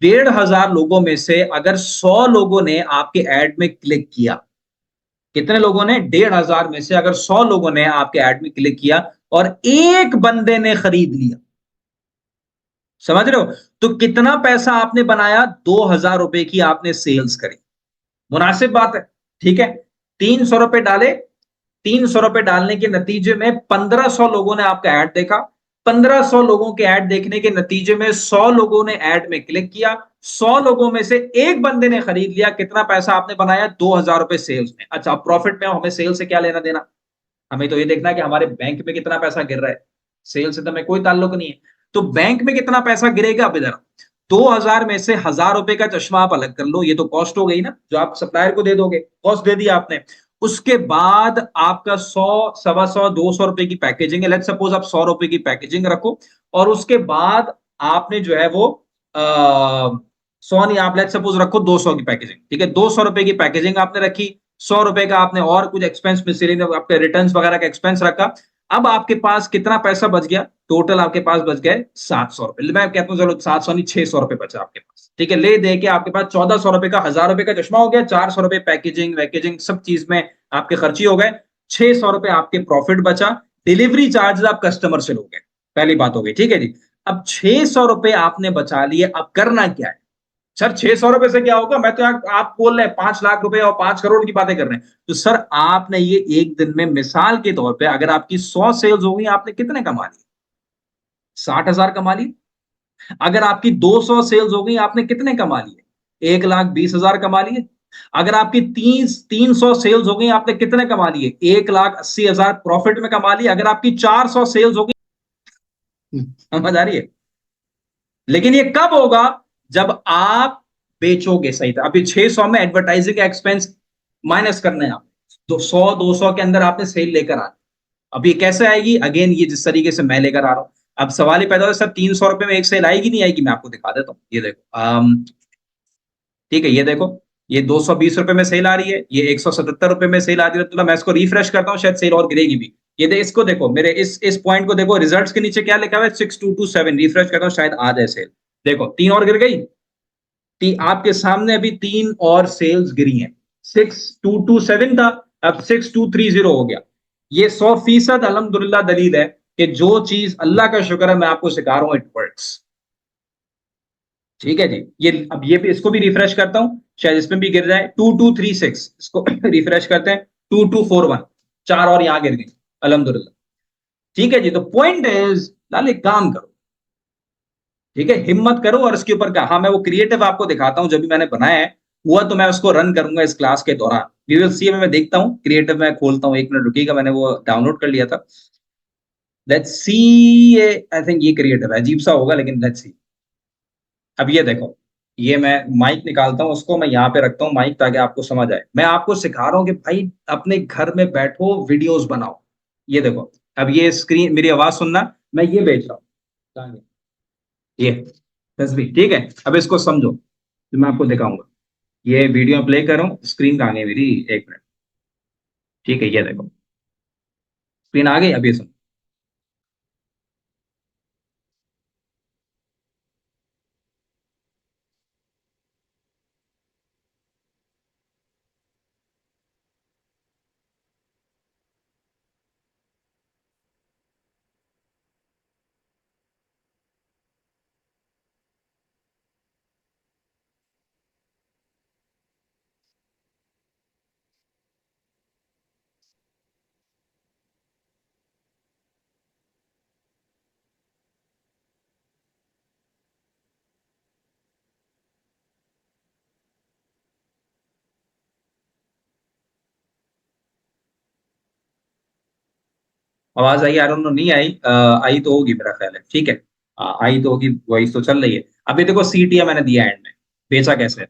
1500 लोगों में से अगर 100 लोगों ने आपके ऐड में क्लिक किया, कितने लोगों ने? 1500 में से अगर 100 लोगों ने आपके ऐड में क्लिक किया और एक बंदे ने खरीद लिया, समझ रहे हो? तो कितना पैसा आपने बनाया? 2000 रुपए की आपने सेल्स करी। मुनासिब बात है। ठीक है, 300 रुपए डाले। 300 रुपए डालने के नतीजे में 1500 लोगों ने आपका ऐड देखा। 1500 लोगों के ऐड देखने के नतीजे में 100 लोगों ने ऐड में क्लिक किया। 100 लोगों में से एक बंदे ने खरीद लिया। कितना पैसा आपने बनाया? 2000 रुपए सेल्स में। अच्छा, प्रॉफिट में हमें सेल्स से क्या लेना देना? हमें तो ये देखना है कि हमारे बैंक में कितना पैसा गिर रहा है, सेल से तो हमें कोई ताल्लुक नहीं है। तो बैंक में कितना पैसा गिरेगा? अब इधर 2000 में से 1000 रुपए का चश्मा आप अलग कर लो, ये तो कॉस्ट हो गई ना, जो आप सप्लायर को दे दोगे, कॉस्ट दे दिया आपने। उसके बाद आपका 100 सवा 100 200 रुपए की पैकेजिंग है। लेट्स सपोज आप 100 रुपए की पैकेजिंग रखो, और उसके बाद आपने जो है वो 100 नहीं, आप लेट्स सपोज रखो 200 की पैकेजिंग। ठीक है, 200 रुपए की पैकेजिंग आपने रखी, 100 रुपए का आपने और कुछ एक्सपेंस मिसलेनियस आपके रिटर्न वगैरह का एक्सपेंस रखा। अब आपके पास कितना पैसा बच गया? टोटल आपके पास बच गए 700 रुपए। मैं कहता हूँ चलो 700 नहीं, 600 रुपए बचा आपके पास। ठीक है, ले दे के आपके पास 1400 रुपए का, 1000 रुपए का चश्मा हो गया, 400 रुपए पैकेजिंग वैकेजिंग सब चीज में आपके खर्ची हो गए, 600 रुपए आपके प्रॉफिट बचा। डिलीवरी चार्जेस आप कस्टमर से लोगे, पहली बात हो गई। ठीक है जी, अब 600 रुपए आपने बचा लिए। अब करना क्या है? सर 600 रुपए से क्या होगा? मैं तो आप बोल रहे हैं 5 लाख रुपए और 5 करोड़ की बातें कर रहे हैं। तो सर आपने ये एक दिन में, मिसाल के तौर पे अगर आपकी 100 सेल्स हो गई, आपने कितने कमा लिए? 60,000 कमा लिए। अगर आपकी 200 सेल्स हो गई, आपने कितने कमा लिए? 1,20,000 कमा लिए। अगर आपकी 300 सेल्स हो गई, आपने कितने कमा लिए? 1,80,000 प्रॉफिट में कमा लिए। अगर आपकी 400 सेल्स हो गई, समझ आ रही है? लेकिन ये कब होगा? जब आप बेचोगे सही था। अभी 600 में एडवर्टाइजिंग का एक्सपेंस माइनस करना है आप, तो 100 200 के अंदर आपने सेल लेकर आना। अब ये कैसे आएगी? अगेन ये जिस तरीके से मैं लेकर आ रहा हूं। अब सवाल ही पैदा होता है, सर 300 रुपए में एक सेल आएगी नहीं आएगी? मैं आपको दिखा देता हूँ, ये देखो। ठीक है, ये देखो, ये 220 रुपए में सेल आ रही है, ये 177 रुपए में सेल आ रही है। तो मैं इसको रिफ्रेश करता हूँ, शायद सेल और गिरेगी भी। ये इसको देखो, मेरे इस पॉइंट को देखो, रिजल्ट्स के नीचे क्या लिखा हुआ है? 6227। रिफ्रेश करता हूँ, शायद आ जाए सेल। देखो 3 और गिर गई। आपके सामने अभी 3 और सेल्स गिरी हैं। 6227 था, अब 6230 हो गया। ये 100% अल्हम्दुलिल्लाह दलील है कि जो चीज, अल्लाह का शुक्र है, मैं आपको सिखा रहा हूं, इट वर्क्स। ठीक है जी। ये अब ये भी, इसको भी रिफ्रेश करता हूँ, शायद इसमें भी गिर जाए। 2236, इसको रिफ्रेश करते हैं। 2241, चार और यहाँ गिर गई, अल्हम्दुलिल्लाह। ठीक है जी। तो पॉइंट इज, लाल एक काम करो, ठीक है, हिम्मत करो और इसके ऊपर का, हाँ मैं वो क्रिएटिव आपको दिखाता हूँ जो भी मैंने बनाया है, हुआ तो मैं उसको रन करूंगा इस क्लास के दौरान। वी विल सी, मैं देखता हूँ क्रिएटिव, मैं खोलता हूँ, 1 मिनट रुकिएगा, मैंने वो डाउनलोड कर लिया था। Let's see. ये आई थिंक ये क्रिएटिव है, अजीब सा होगा लेकिन लेट्स सी। अब ये देखो, ये मैं माइक निकालता हूँ, उसको मैं यहाँ पे रखता हूँ माइक, ताकि आपको समझ आए। मैं आपको सिखा रहा हूँ कि भाई अपने घर में बैठो, वीडियोस बनाओ। ये देखो, अब ये स्क्रीन, मेरी आवाज सुनना, मैं ये बेच रहा हूँ, कहाँ गया? ये तस्वीर, ठीक है। अब इसको समझो, तो मैं आपको दिखाऊंगा। ये वीडियो प्ले करूँ, स्क्रीन कहाँ गई मेरी, 1 मिनट। ठीक है, ये देखो, स्क्रीन आ गई, अब ये सुनो। आवाज आई? आई डोंट नो, नहीं आई। आई तो होगी, मेरा ख्याल है, ठीक है। आई तो होगी, वॉइस तो चल रही है। अब ये देखो, सी टी मैंने दिया एंड में, बेचा कैसे है।